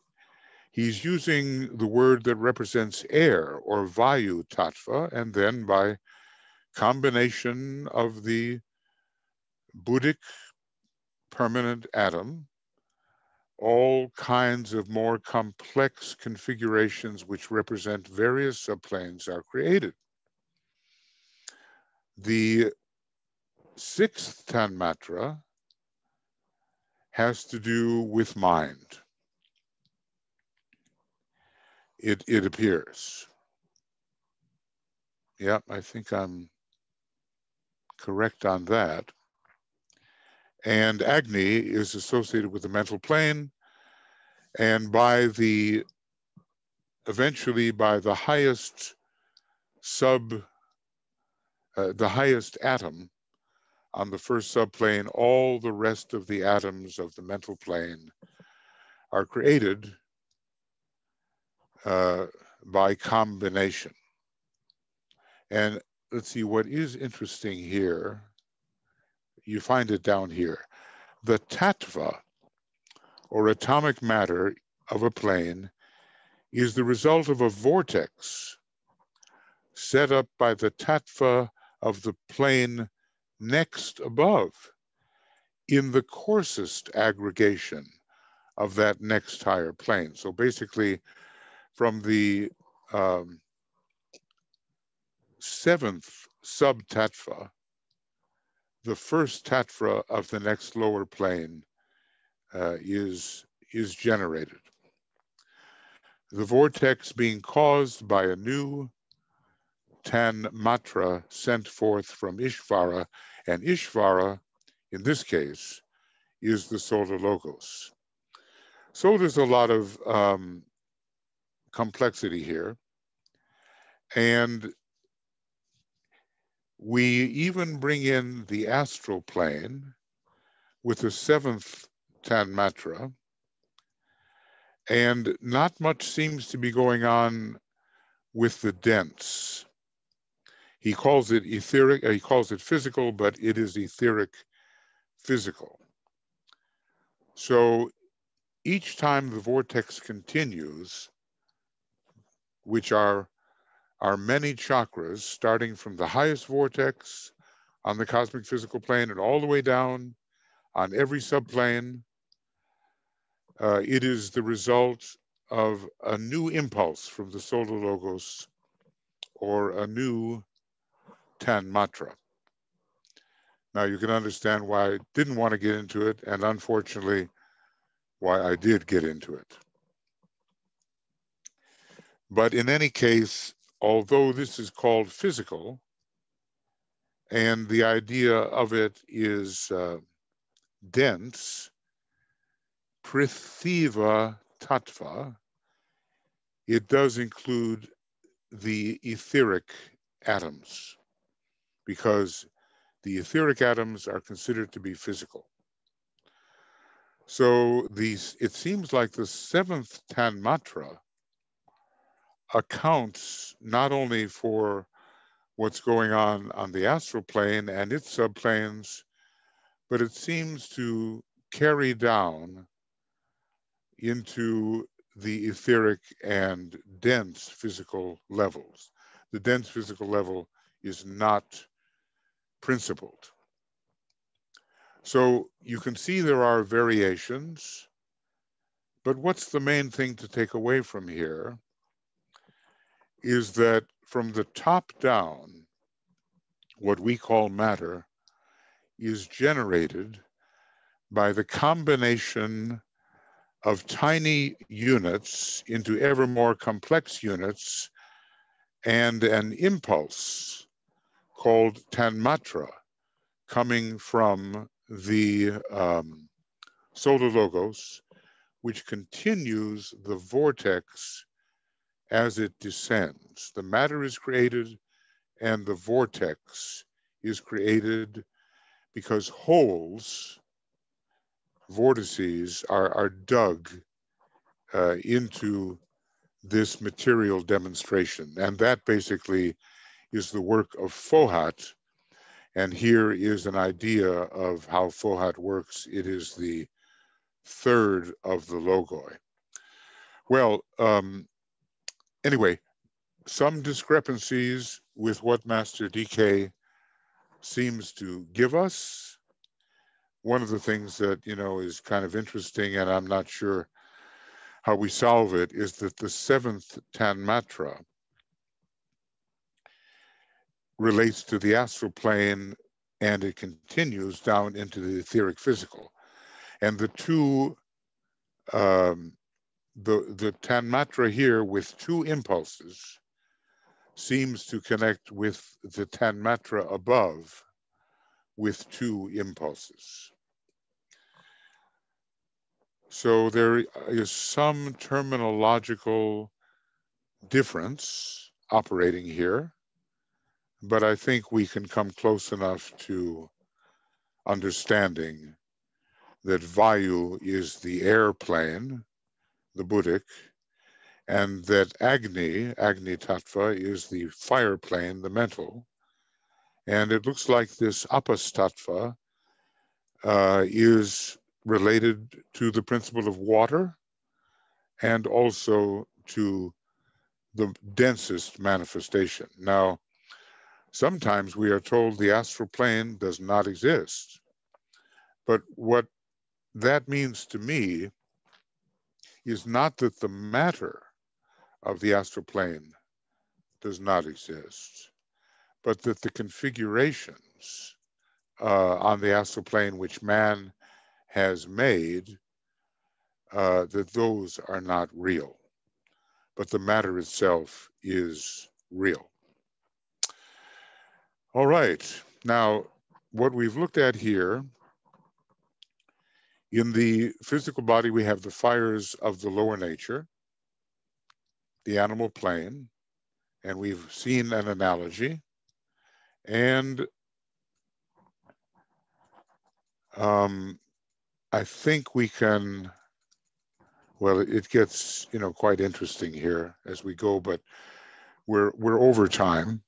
S1: he's using the word that represents air, or Vayu Tattva, and then by combination of the Buddhic permanent atom, all kinds of more complex configurations which represent various subplanes are created. The sixth Tanmatra has to do with mind. It appears. Yep, I think I'm correct on that. And Agni is associated with the mental plane, and eventually by the highest the highest atom on the first subplane, all the rest of the atoms of the mental plane are created by combination. And let's see, what is interesting here, you find it down here. The tattva, or atomic matter of a plane, is the result of a vortex set up by the tattva of the plane next above in the coarsest aggregation of that next higher plane. So basically, from the seventh sub-tattva, the first tattva of the next lower plane is generated. The vortex being caused by a new tan matra sent forth from Ishvara, and Ishvara, in this case, is the solar logos. So there's a lot of complexity here. And we even bring in the astral plane with the seventh tanmatra, and not much seems to be going on with the dense. He calls it etheric, he calls it physical, but it is etheric physical. So each time the vortex continues, which are many chakras, starting from the highest vortex on the cosmic physical plane and all the way down on every subplane, it is the result of a new impulse from the solar logos, or a new tanmatra. Now you can understand why I didn't want to get into it, and unfortunately why I did get into it. But in any case, although this is called physical, and the idea of it is dense, Prithiva Tattva, it does include the etheric atoms, because the etheric atoms are considered to be physical. So it seems like the seventh tanmatra accounts not only for what's going on the astral plane and its subplanes, but it seems to carry down into the etheric and dense physical levels. The dense physical level is not principled. So you can see there are variations, but what's the main thing to take away from here is that from the top down, what we call matter is generated by the combination of tiny units into ever more complex units and an impulse called tanmatra coming from the solar logos, which continues the vortex as it descends. The matter is created and the vortex is created because holes, vortices, are dug into this material demonstration. And that basically is the work of Fohat. And here is an idea of how Fohat works. It is the third of the logoi. Well, anyway, some discrepancies with what Master DK seems to give us. One of the things that, is kind of interesting, and I'm not sure how we solve it, is that the seventh tanmatra relates to the astral plane and it continues down into the etheric physical. And the two, the tanmatra here with two impulses seems to connect with the tanmatra above with two impulses. So there is some terminological difference operating here, but I think we can come close enough to understanding that Vayu is the air plane, the Buddhic, and that Agni Tattva, is the fire plane, the mental, And it looks like this apastattva is related to the principle of water and also to the densest manifestation. Now, sometimes we are told the astral plane does not exist. But what that means to me is not that the matter of the astral plane does not exist, but that the configurations on the astral plane which man has made, that those are not real, but the matter itself is real. All right, now what we've looked at here, in the physical body we have the fires of the lower nature, the animal plane, and we've seen an analogy, and I think we can, well, it gets, quite interesting here as we go, but we're over time.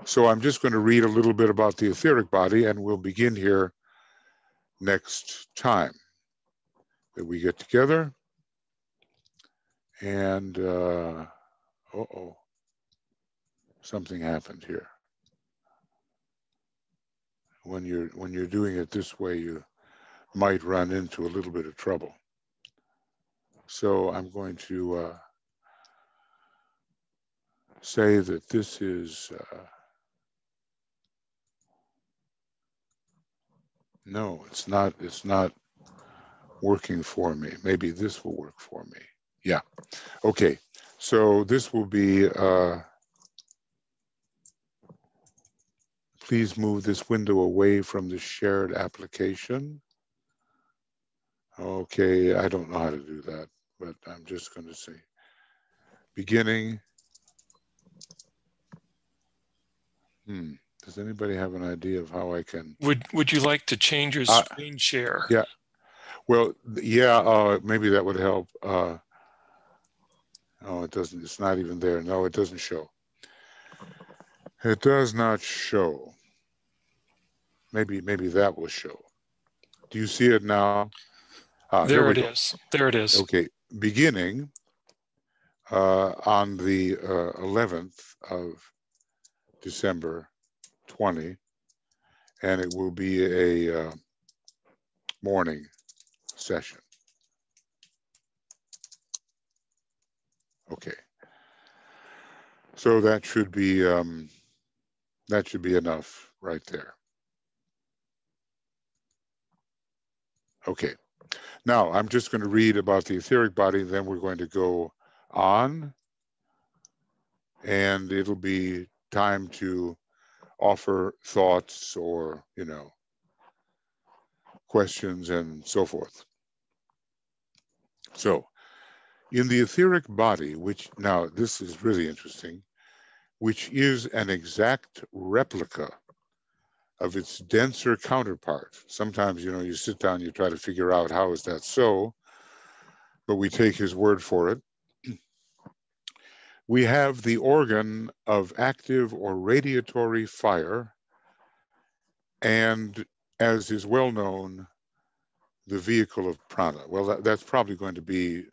S1: So I'm just going to read a little bit about the etheric body, and we'll begin here next time that we get together. And uh-oh, something happened here. When you're doing it this way, you might run into a little bit of trouble. So I'm going to say that this is no, it's not working for me. Maybe this will work for me. Yeah. Okay. So this will be please move this window away from the shared application. Okay, I don't know how to do that, but I'm just going to say beginning. Does anybody have an idea of how I can?
S2: Would you like to change your screen share?
S1: Yeah. Well, yeah. Maybe that would help. Oh, it doesn't. It's not even there. No, it doesn't show. It does not show. Maybe that will show. Do you see it now? There we go.
S2: There it is.
S1: Okay, beginning on the 11th of December 20, and it will be a morning session. Okay, so that should be enough right there. Okay, now I'm just going to read about the etheric body, then we're going to go on, and it'll be time to offer thoughts or, questions and so forth. So, in the etheric body, which now this is really interesting, which is an exact replica of its denser counterpart. Sometimes, you sit down, you try to figure out how is that so, but we take his word for it. We have the organ of active or radiatory fire, and as is well known, the vehicle of prana. Well, that's probably going to be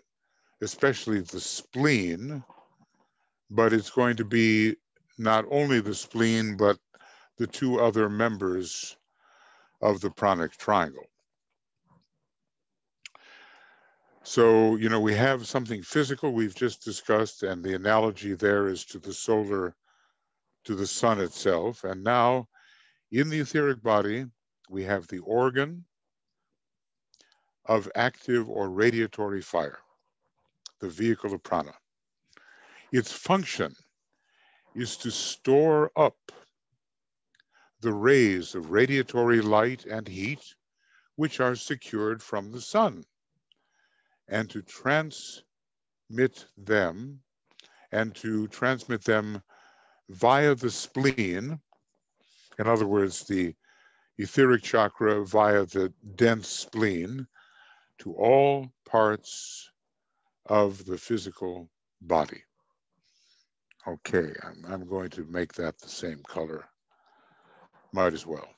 S1: especially the spleen, but it's going to be not only the spleen, but the two other members of the pranic triangle. So, we have something physical we've just discussed, and the analogy there is to the sun itself. And now, in the etheric body, we have the organ of active or radiatory fire, the vehicle of prana. Its function is to store up the rays of radiatory light and heat which are secured from the sun, and to transmit them via the spleen, in other words, the etheric chakra via the dense spleen, to all parts of the physical body. Okay, I'm going to make that the same color Might as well.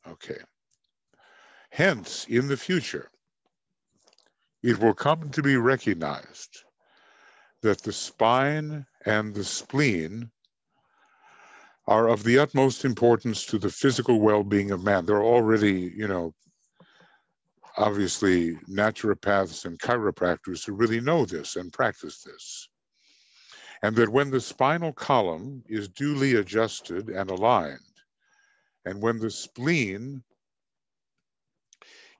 S1: Okay. Hence, in the future, it will come to be recognized that the spine and the spleen are of the utmost importance to the physical well-being of man. There are already, obviously naturopaths and chiropractors who really know this and practice this. And that when the spinal column is duly adjusted and aligned, and when the spleen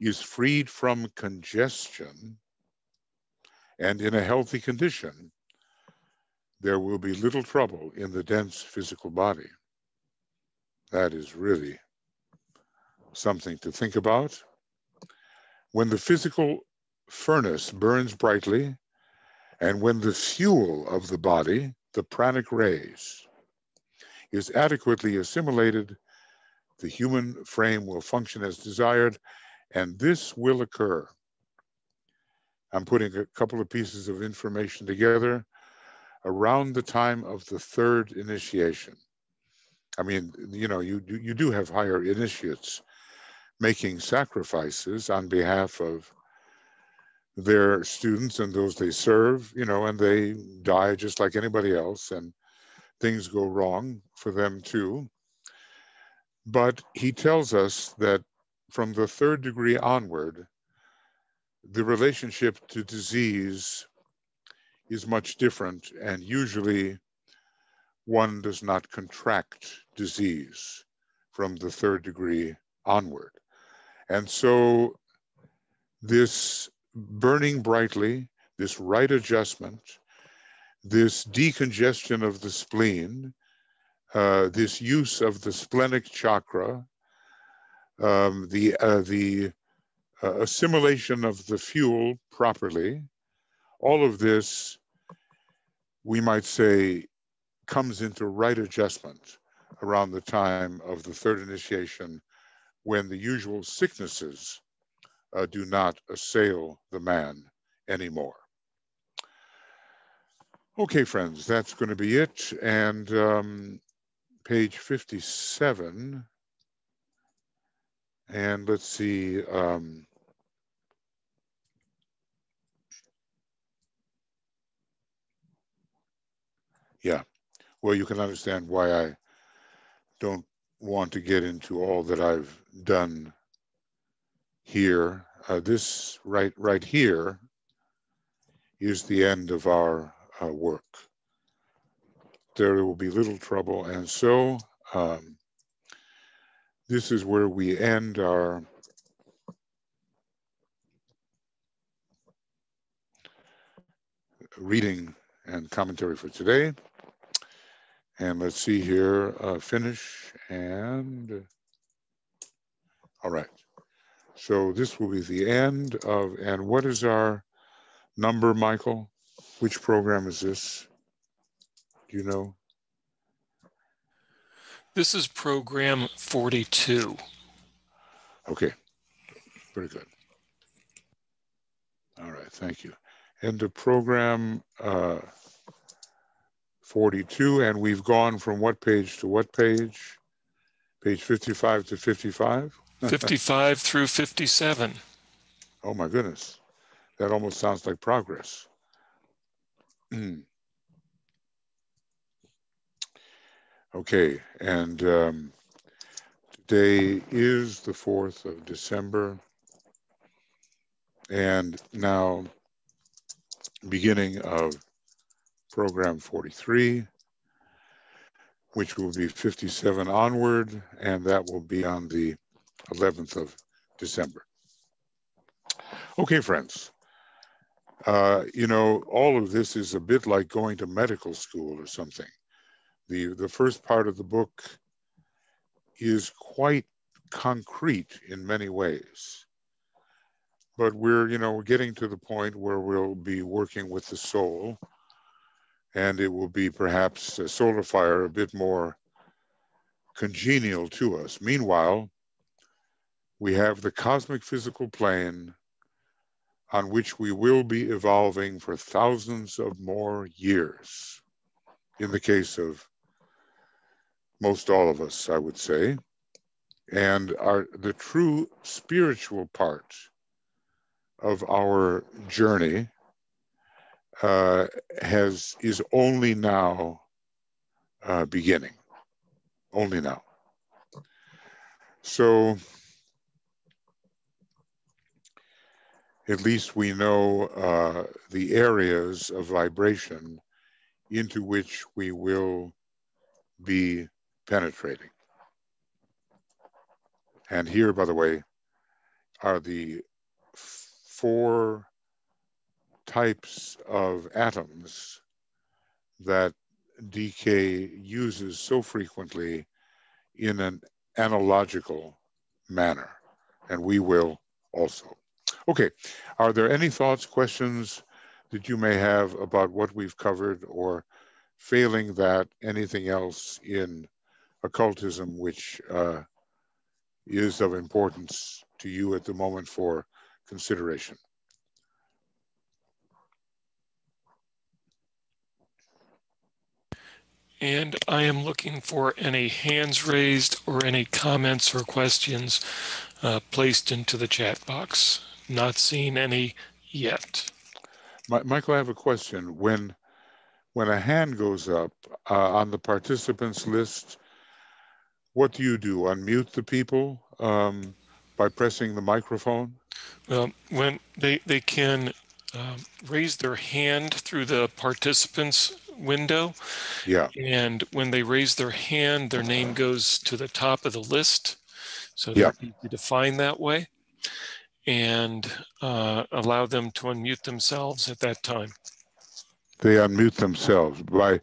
S1: is freed from congestion and in a healthy condition, there will be little trouble in the dense physical body. That is really something to think about. When the physical furnace burns brightly, and when the fuel of the body, the pranic rays, is adequately assimilated, the human frame will function as desired, and this will occur. I'm putting a couple of pieces of information together around the time of the third initiation. I mean, you do have higher initiates making sacrifices on behalf of their students and those they serve, and they die just like anybody else, and things go wrong for them too. But he tells us that from the third degree onward, the relationship to disease is much different, and usually one does not contract disease from the third degree onward. And so this burning brightly, this right adjustment, this decongestion of the spleen, this use of the splenic chakra, the assimilation of the fuel properly, all of this, we might say, comes into right adjustment around the time of the third initiation, when the usual sicknesses do not assail the man anymore. Okay, friends, that's going to be it. And page 57. And let's see. Yeah, well, you can understand why I don't want to get into all that I've done here. This right here is the end of our work. There will be little trouble, and so this is where we end our reading and commentary for today. And let's see here, finish, and all right. So this will be the end of, and what is our number, Michael? Which program is this? Do you know?
S2: This is program 42.
S1: Okay, very good. All right, thank you. End of program 42, and we've gone from what page to what page? Page 55 to 55?
S2: 55 through 57.
S1: Oh my goodness, that almost sounds like progress. Okay, and today is the 4th of December, and now beginning of program 43, which will be 57 onward, and that will be on the 11th of December. Okay, friends, all of this is a bit like going to medical school or something. The first part of the book is quite concrete in many ways, but we're getting to the point where we'll be working with the soul, and it will be perhaps a solar fire a bit more congenial to us. Meanwhile, we have the cosmic physical plane on which we will be evolving for thousands of more years. In the case of most all of us, I would say, and the true spiritual part of our journey is only now beginning, only now. So at least we know the areas of vibration into which we will be penetrating. And here, by the way, are the 4 types of atoms that DK uses so frequently in an analogical manner, and we will also. Okay, are there any thoughts, questions that you may have about what we've covered, or failing that, anything else in occultism which is of importance to you at the moment for consideration?
S2: And I am looking for any hands raised or any comments or questions placed into the chat box. Not seeing any yet.
S1: Michael, I have a question. When a hand goes up on the participants list, what do you do? Unmute the people by pressing the microphone?
S2: Well, when they can raise their hand through the participants window.
S1: Yeah.
S2: And when they raise their hand, their name goes to the top of the list. So
S1: Yeah.
S2: they're easy to find that way, and allow them to unmute themselves at that time.
S1: They unmute themselves by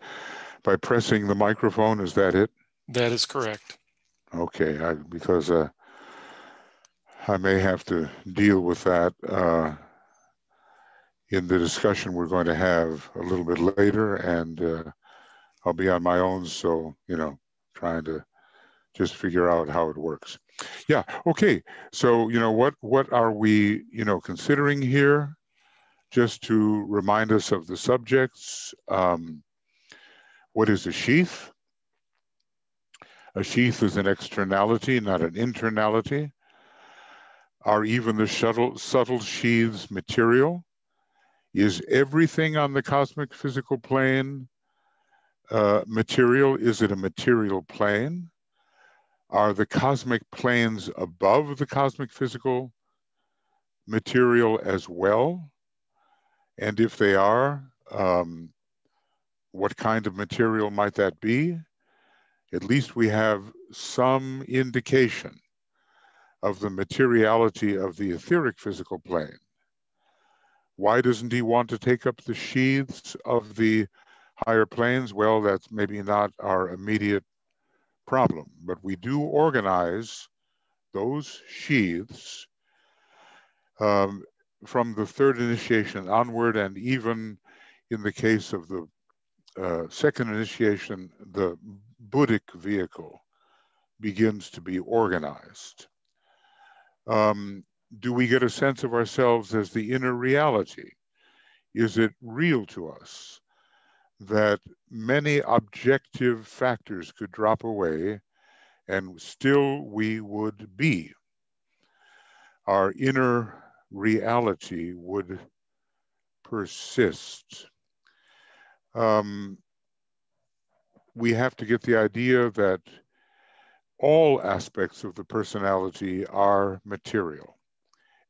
S1: pressing the microphone. Is that it?
S2: That is correct.
S1: Okay, because I may have to deal with that in the discussion we're going to have a little bit later, and I'll be on my own, so, trying to just figure out how it works. Yeah, okay. So, what are we, considering here? Just to remind us of the subjects. What is a sheath? A sheath is an externality, not an internality. Are even the subtle sheaths material? Is everything on the cosmic physical plane material? Is it a material plane? Are the cosmic planes above the cosmic physical material as well? And if they are, what kind of material might that be? At least we have some indication of the materiality of the etheric physical plane. Why doesn't he want to take up the sheaths of the higher planes? Well, that's maybe not our immediate problem, but we do organize those sheaths from the third initiation onward, and even in the case of the second initiation, the Buddhic vehicle begins to be organized. Do we get a sense of ourselves as the inner reality? Is it real to us that many objective factors could drop away and still we would be? Our inner reality would persist. We have to get the idea that all aspects of the personality are material,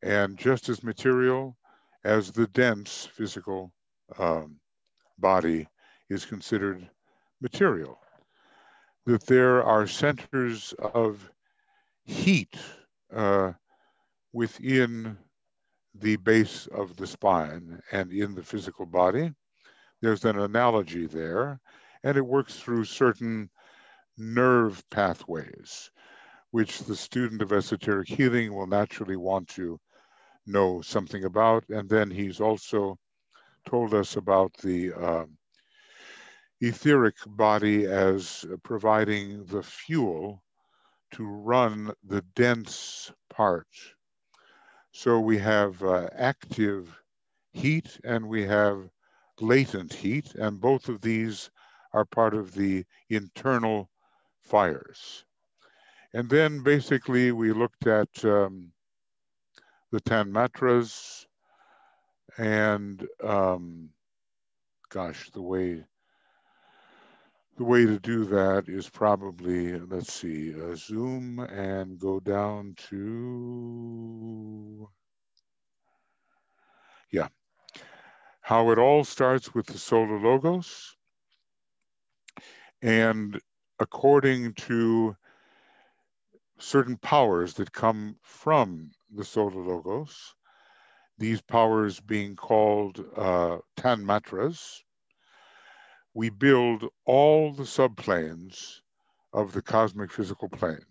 S1: and just as material as the dense physical body is considered material. That there are centers of heat within the base of the spine and in the physical body. There's an analogy there, and it works through certain nerve pathways, which the student of esoteric healing will naturally want to know something about. And then he's also told us about the etheric body as providing the fuel to run the dense part. So we have active heat and we have latent heat, and both of these are part of the internal fires. And then basically we looked at the Tanmatras and gosh, the way to do that is probably, let's see, zoom and go down to, yeah, how it all starts with the solar logos. And according to certain powers that come from the solar logos, these powers being called Tanmatras, we build all the subplanes of the cosmic physical plane.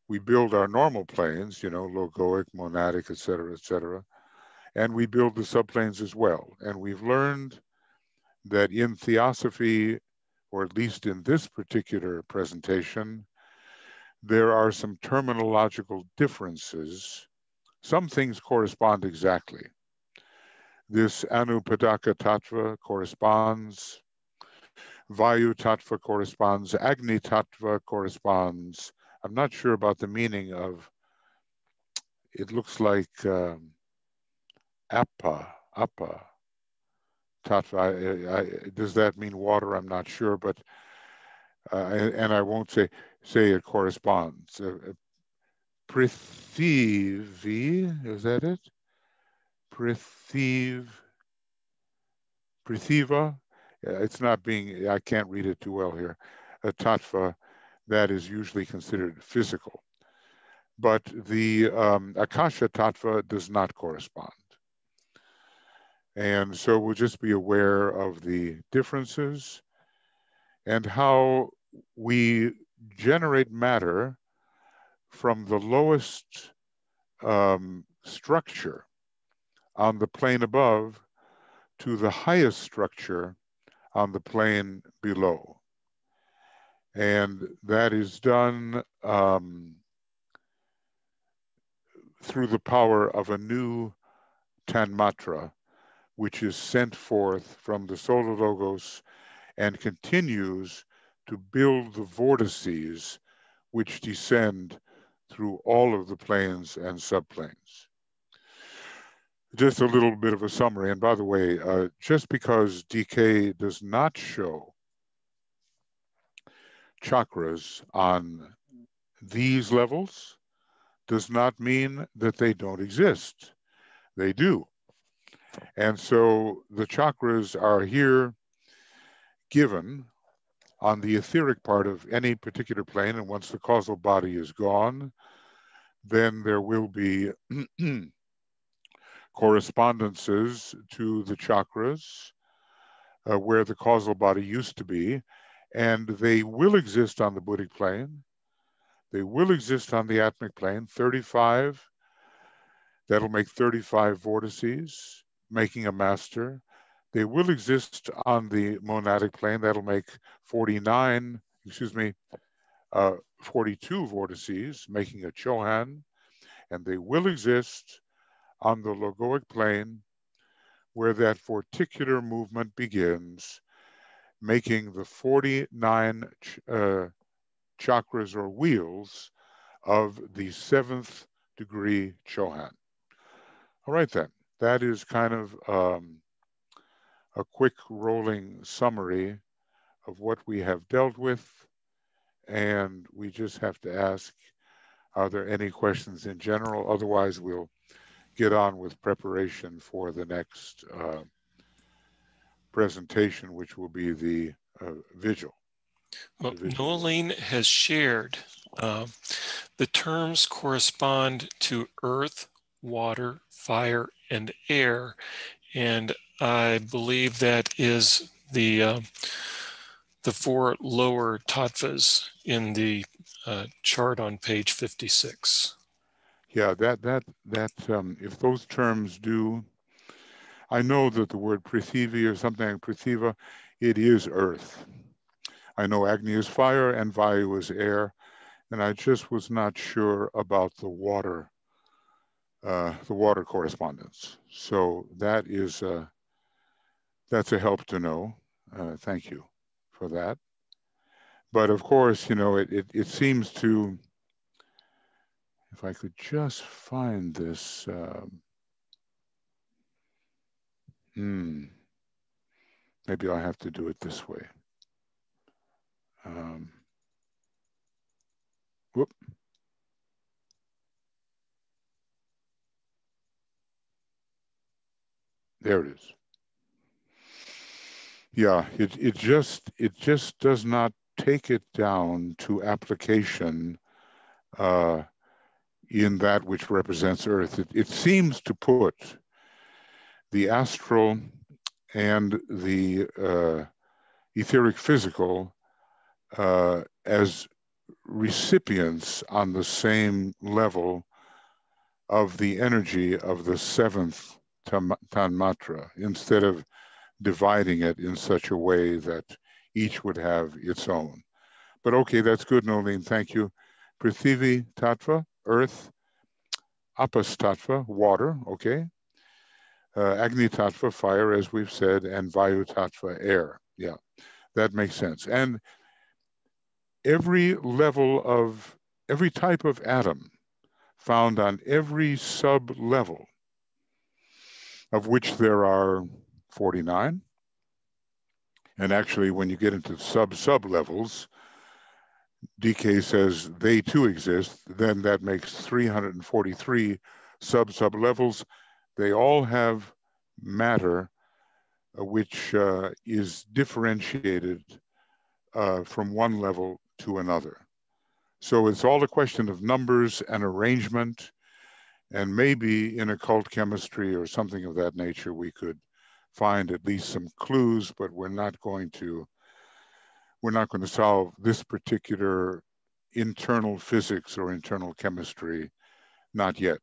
S1: We build our normal planes, you know, logoic, monadic, et cetera, and we build the subplanes as well. And we've learned that in theosophy, or at least in this particular presentation, there are some terminological differences. Some things correspond exactly. This Anupadaka Tattva corresponds, Vayu Tattva corresponds, Agni Tattva corresponds. I'm not sure about the meaning of, it looks like Appa Tattva. Does that mean water? I'm not sure, but, and I won't say it corresponds. Prithivi, is that it? Prithiva, it's not being, I can't read it too well here. A tattva, that is usually considered physical. But the Akasha tattva does not correspond. And so we'll just be aware of the differences and how we generate matter from the lowest structure on the plane above to the highest structure on the plane below. And that is done through the power of a new Tanmatra, which is sent forth from the solar logos and continues to build the vortices which descend through all of the planes and subplanes. Just a little bit of a summary. And by the way, just because DK does not show chakras on these levels does not mean that they don't exist. They do. And so the chakras are here given on the etheric part of any particular plane. And once the causal body is gone, then there will be correspondences to the chakras where the causal body used to be. And they will exist on the Buddhic plane. They will exist on the Atmic plane, 35. That'll make 35 vortices, making a master. They will exist on the monadic plane. That'll make 42 vortices, making a Chohan. And they will exist on the logoic plane, where that vorticular movement begins, making the 49 chakras or wheels of the 7th degree Chohan. All right then, that is kind of a quick rolling summary of what we have dealt with. And we just have to ask, are there any questions in general? Otherwise, we'll get on with preparation for the next presentation, which will be the vigil.
S2: Well, Nolene has shared the terms correspond to earth, water, fire, and air. And I believe that is the 4 lower tattvas in the chart on page 56.
S1: Yeah, that if those terms do, I know that the word prithivi or something like prithiva, it is earth. I know Agni is fire and Vayu is air, and I just was not sure about the water correspondence. So that is that's a help to know. Thank you for that. But of course, it seems to, if I could just find this, maybe I'll have to do it this way. Whoop. There it is. Yeah, it just does not take it down to application in that which represents Earth. It seems to put the astral and the etheric physical as recipients on the same level of the energy of the seventh tanmatra, instead of dividing it in such a way that each would have its own. But okay, that's good, Nolene. Thank you. Prithivi Tattva, earth. Apas Tattva, water. Okay. Agni Tattva, fire, as we've said, and Vayu Tattva, air. Yeah, that makes sense. And every type of atom found on every sub-level, of which there are 49. And actually, when you get into sub-levels, DK says they too exist, then that makes 343 sub-levels. They all have matter which is differentiated from one level to another. So it's all a question of numbers and arrangement, and maybe in occult chemistry or something of that nature, we could find at least some clues, but we're not going to solve this particular internal physics or internal chemistry. Not yet.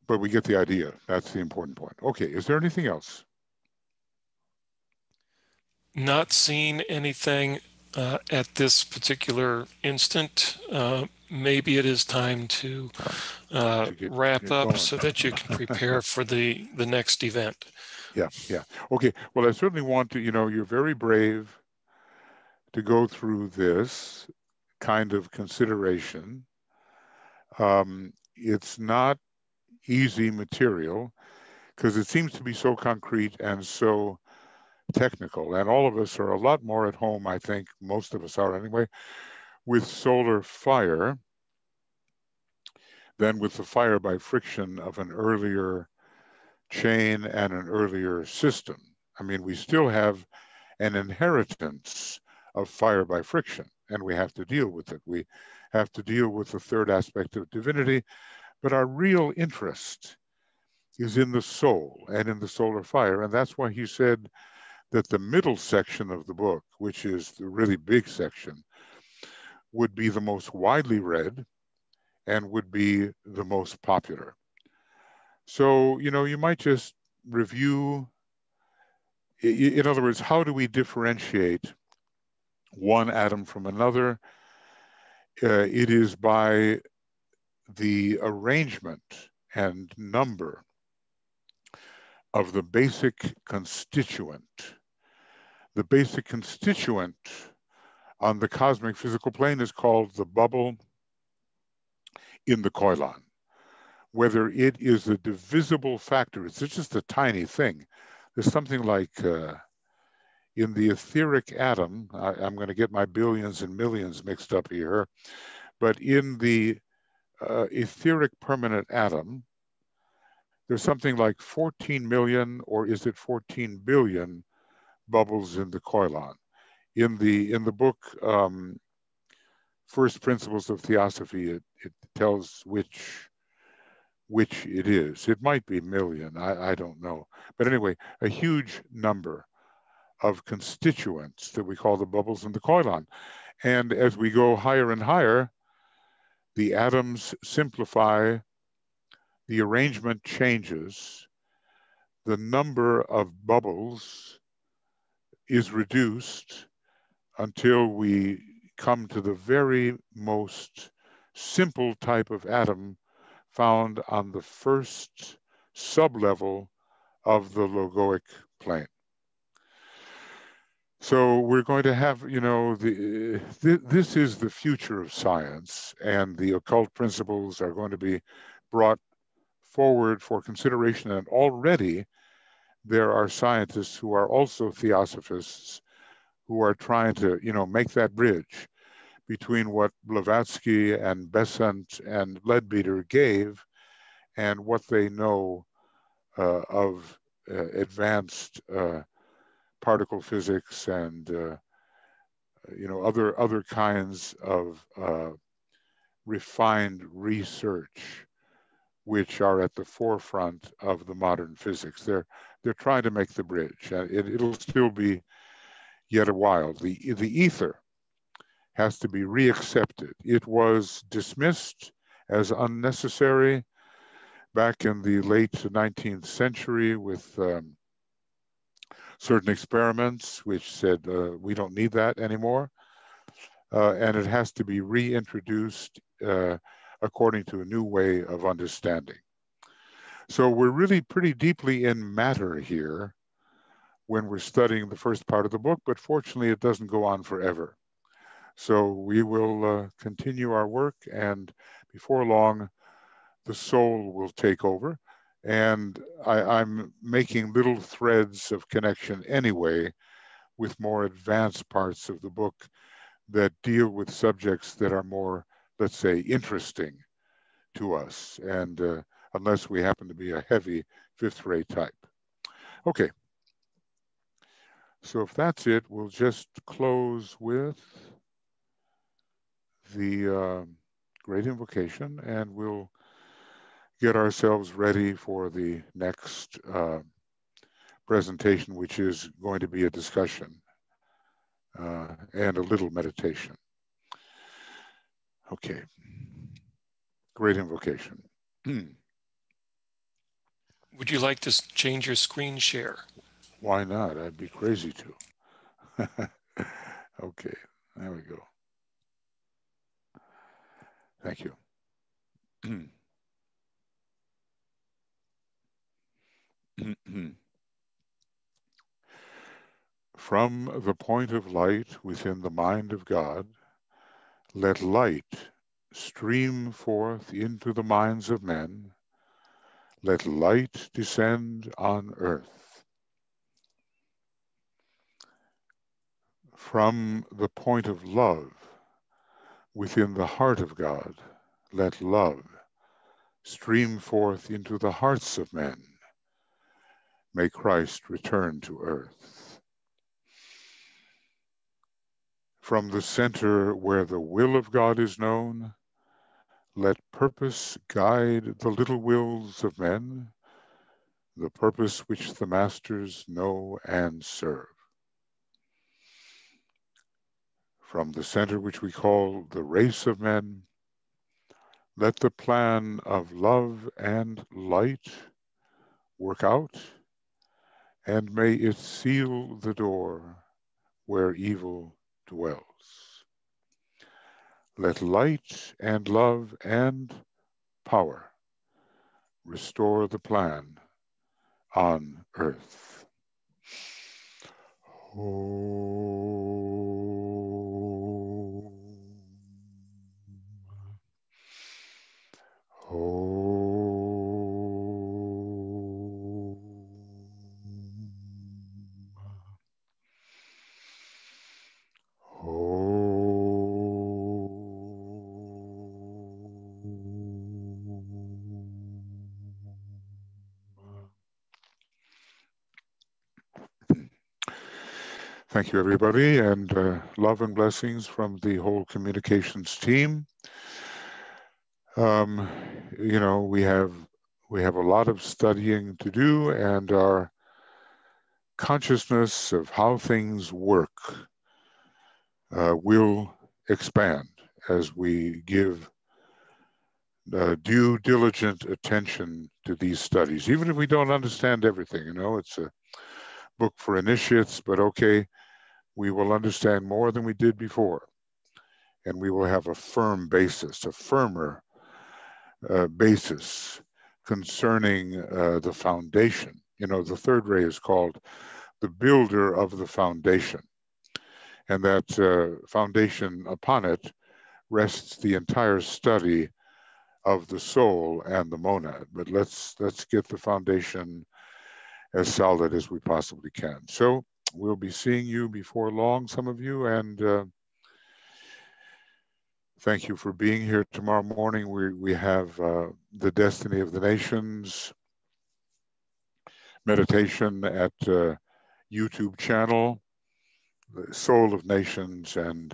S1: But we get the idea. That's the important point. Okay, is there anything else?
S2: Not seeing anything at this particular instant. Maybe it is time to wrap up
S1: going.
S2: so that you can prepare for the next event.
S1: Yeah. Okay, well, I certainly want to, you're very brave to go through this kind of consideration. It's not easy material because it seems to be so concrete and so technical. And all of us are a lot more at home, I think, most of us are anyway, with solar fire than with the fire by friction of an earlier chain and an earlier system. I mean, we still have an inheritance of fire by friction, and we have to deal with it. We have to deal with the third aspect of divinity, but our real interest is in the soul and in the solar fire. And that's why he said that the middle section of the book, which is the really big section, would be the most widely read and would be the most popular. So, you might just review, in other words, how do we differentiate one atom from another? It is by the arrangement and number of the basic constituent. The basic constituent on the cosmic physical plane is called the bubble in the koilan. Whether it is a divisible factor, it's just a tiny thing. There's something like in the etheric atom, I'm going to get my billions and millions mixed up here, but in the etheric permanent atom, there's something like 14 million, or is it 14 billion bubbles in the koilan. In the book, First Principles of Theosophy, it tells which it is. It might be million, I don't know. But anyway, a huge number of constituents that we call the bubbles in the koilan. And as we go higher and higher, the atoms simplify, the arrangement changes, the number of bubbles is reduced until we come to the very most simple type of atom found on the first sublevel of the logoic plane. So we're going to have, this is the future of science, and the occult principles are going to be brought forward for consideration. And already there are scientists who are also theosophists who are trying to, make that bridge between what Blavatsky and Besant and Leadbeater gave and what they know of advanced particle physics and other kinds of refined research which are at the forefront of the modern physics. They're trying to make the bridge. It'll still be yet a while. The ether has to be reaccepted. It was dismissed as unnecessary back in the late 19th century with certain experiments which said we don't need that anymore. And it has to be reintroduced according to a new way of understanding. So we're really pretty deeply in matter here when we're studying the first part of the book, but fortunately it doesn't go on forever. So we will continue our work, and before long, the soul will take over. And I'm making little threads of connection anyway with more advanced parts of the book that deal with subjects that are more, let's say, interesting to us, and unless we happen to be a heavy fifth-rate type. Okay, so if that's it, we'll just close with the great invocation, and we'll get ourselves ready for the next presentation, which is going to be a discussion and a little meditation. Okay, great invocation.
S2: Would you like to change your screen share?
S1: Why not? I'd be crazy to. Okay, there we go. Thank you. From the point of light within the mind of God, let light stream forth into the minds of men. Let light descend on earth. From the point of love within the heart of God, let love stream forth into the hearts of men. May Christ return to earth. From the center where the will of God is known, let purpose guide the little wills of men, the purpose which the masters know and serve. From the center which we call the race of men, let the plan of love and light work out, and may it seal the door where evil dwells. Let light and love and power restore the plan on earth. Thank you, everybody, and love and blessings from the whole communications team. We have a lot of studying to do, and our consciousness of how things work will expand as we give due diligent attention to these studies, even if we don't understand everything. It's a book for initiates, but okay, we will understand more than we did before, and we will have a firm basis, a firmer basis concerning the foundation. The third ray is called the builder of the foundation. and that foundation, upon it rests the entire study of the soul and the monad. But let's get the foundation as solid as we possibly can. So we'll be seeing you before long, some of you, and thank you for being here. Tomorrow morning we have the Destiny of the Nations meditation at YouTube channel, the Soul of Nations, and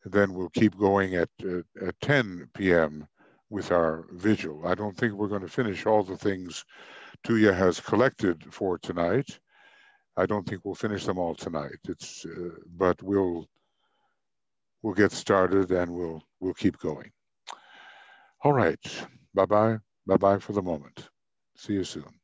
S1: then we'll keep going at 10 p.m. with our vigil. I don't think we're going to finish all the things Tuya has collected for tonight. I don't think we'll finish them all tonight. But we'll get started and we'll keep going. All right. Bye-bye. Bye-bye for the moment. See you soon.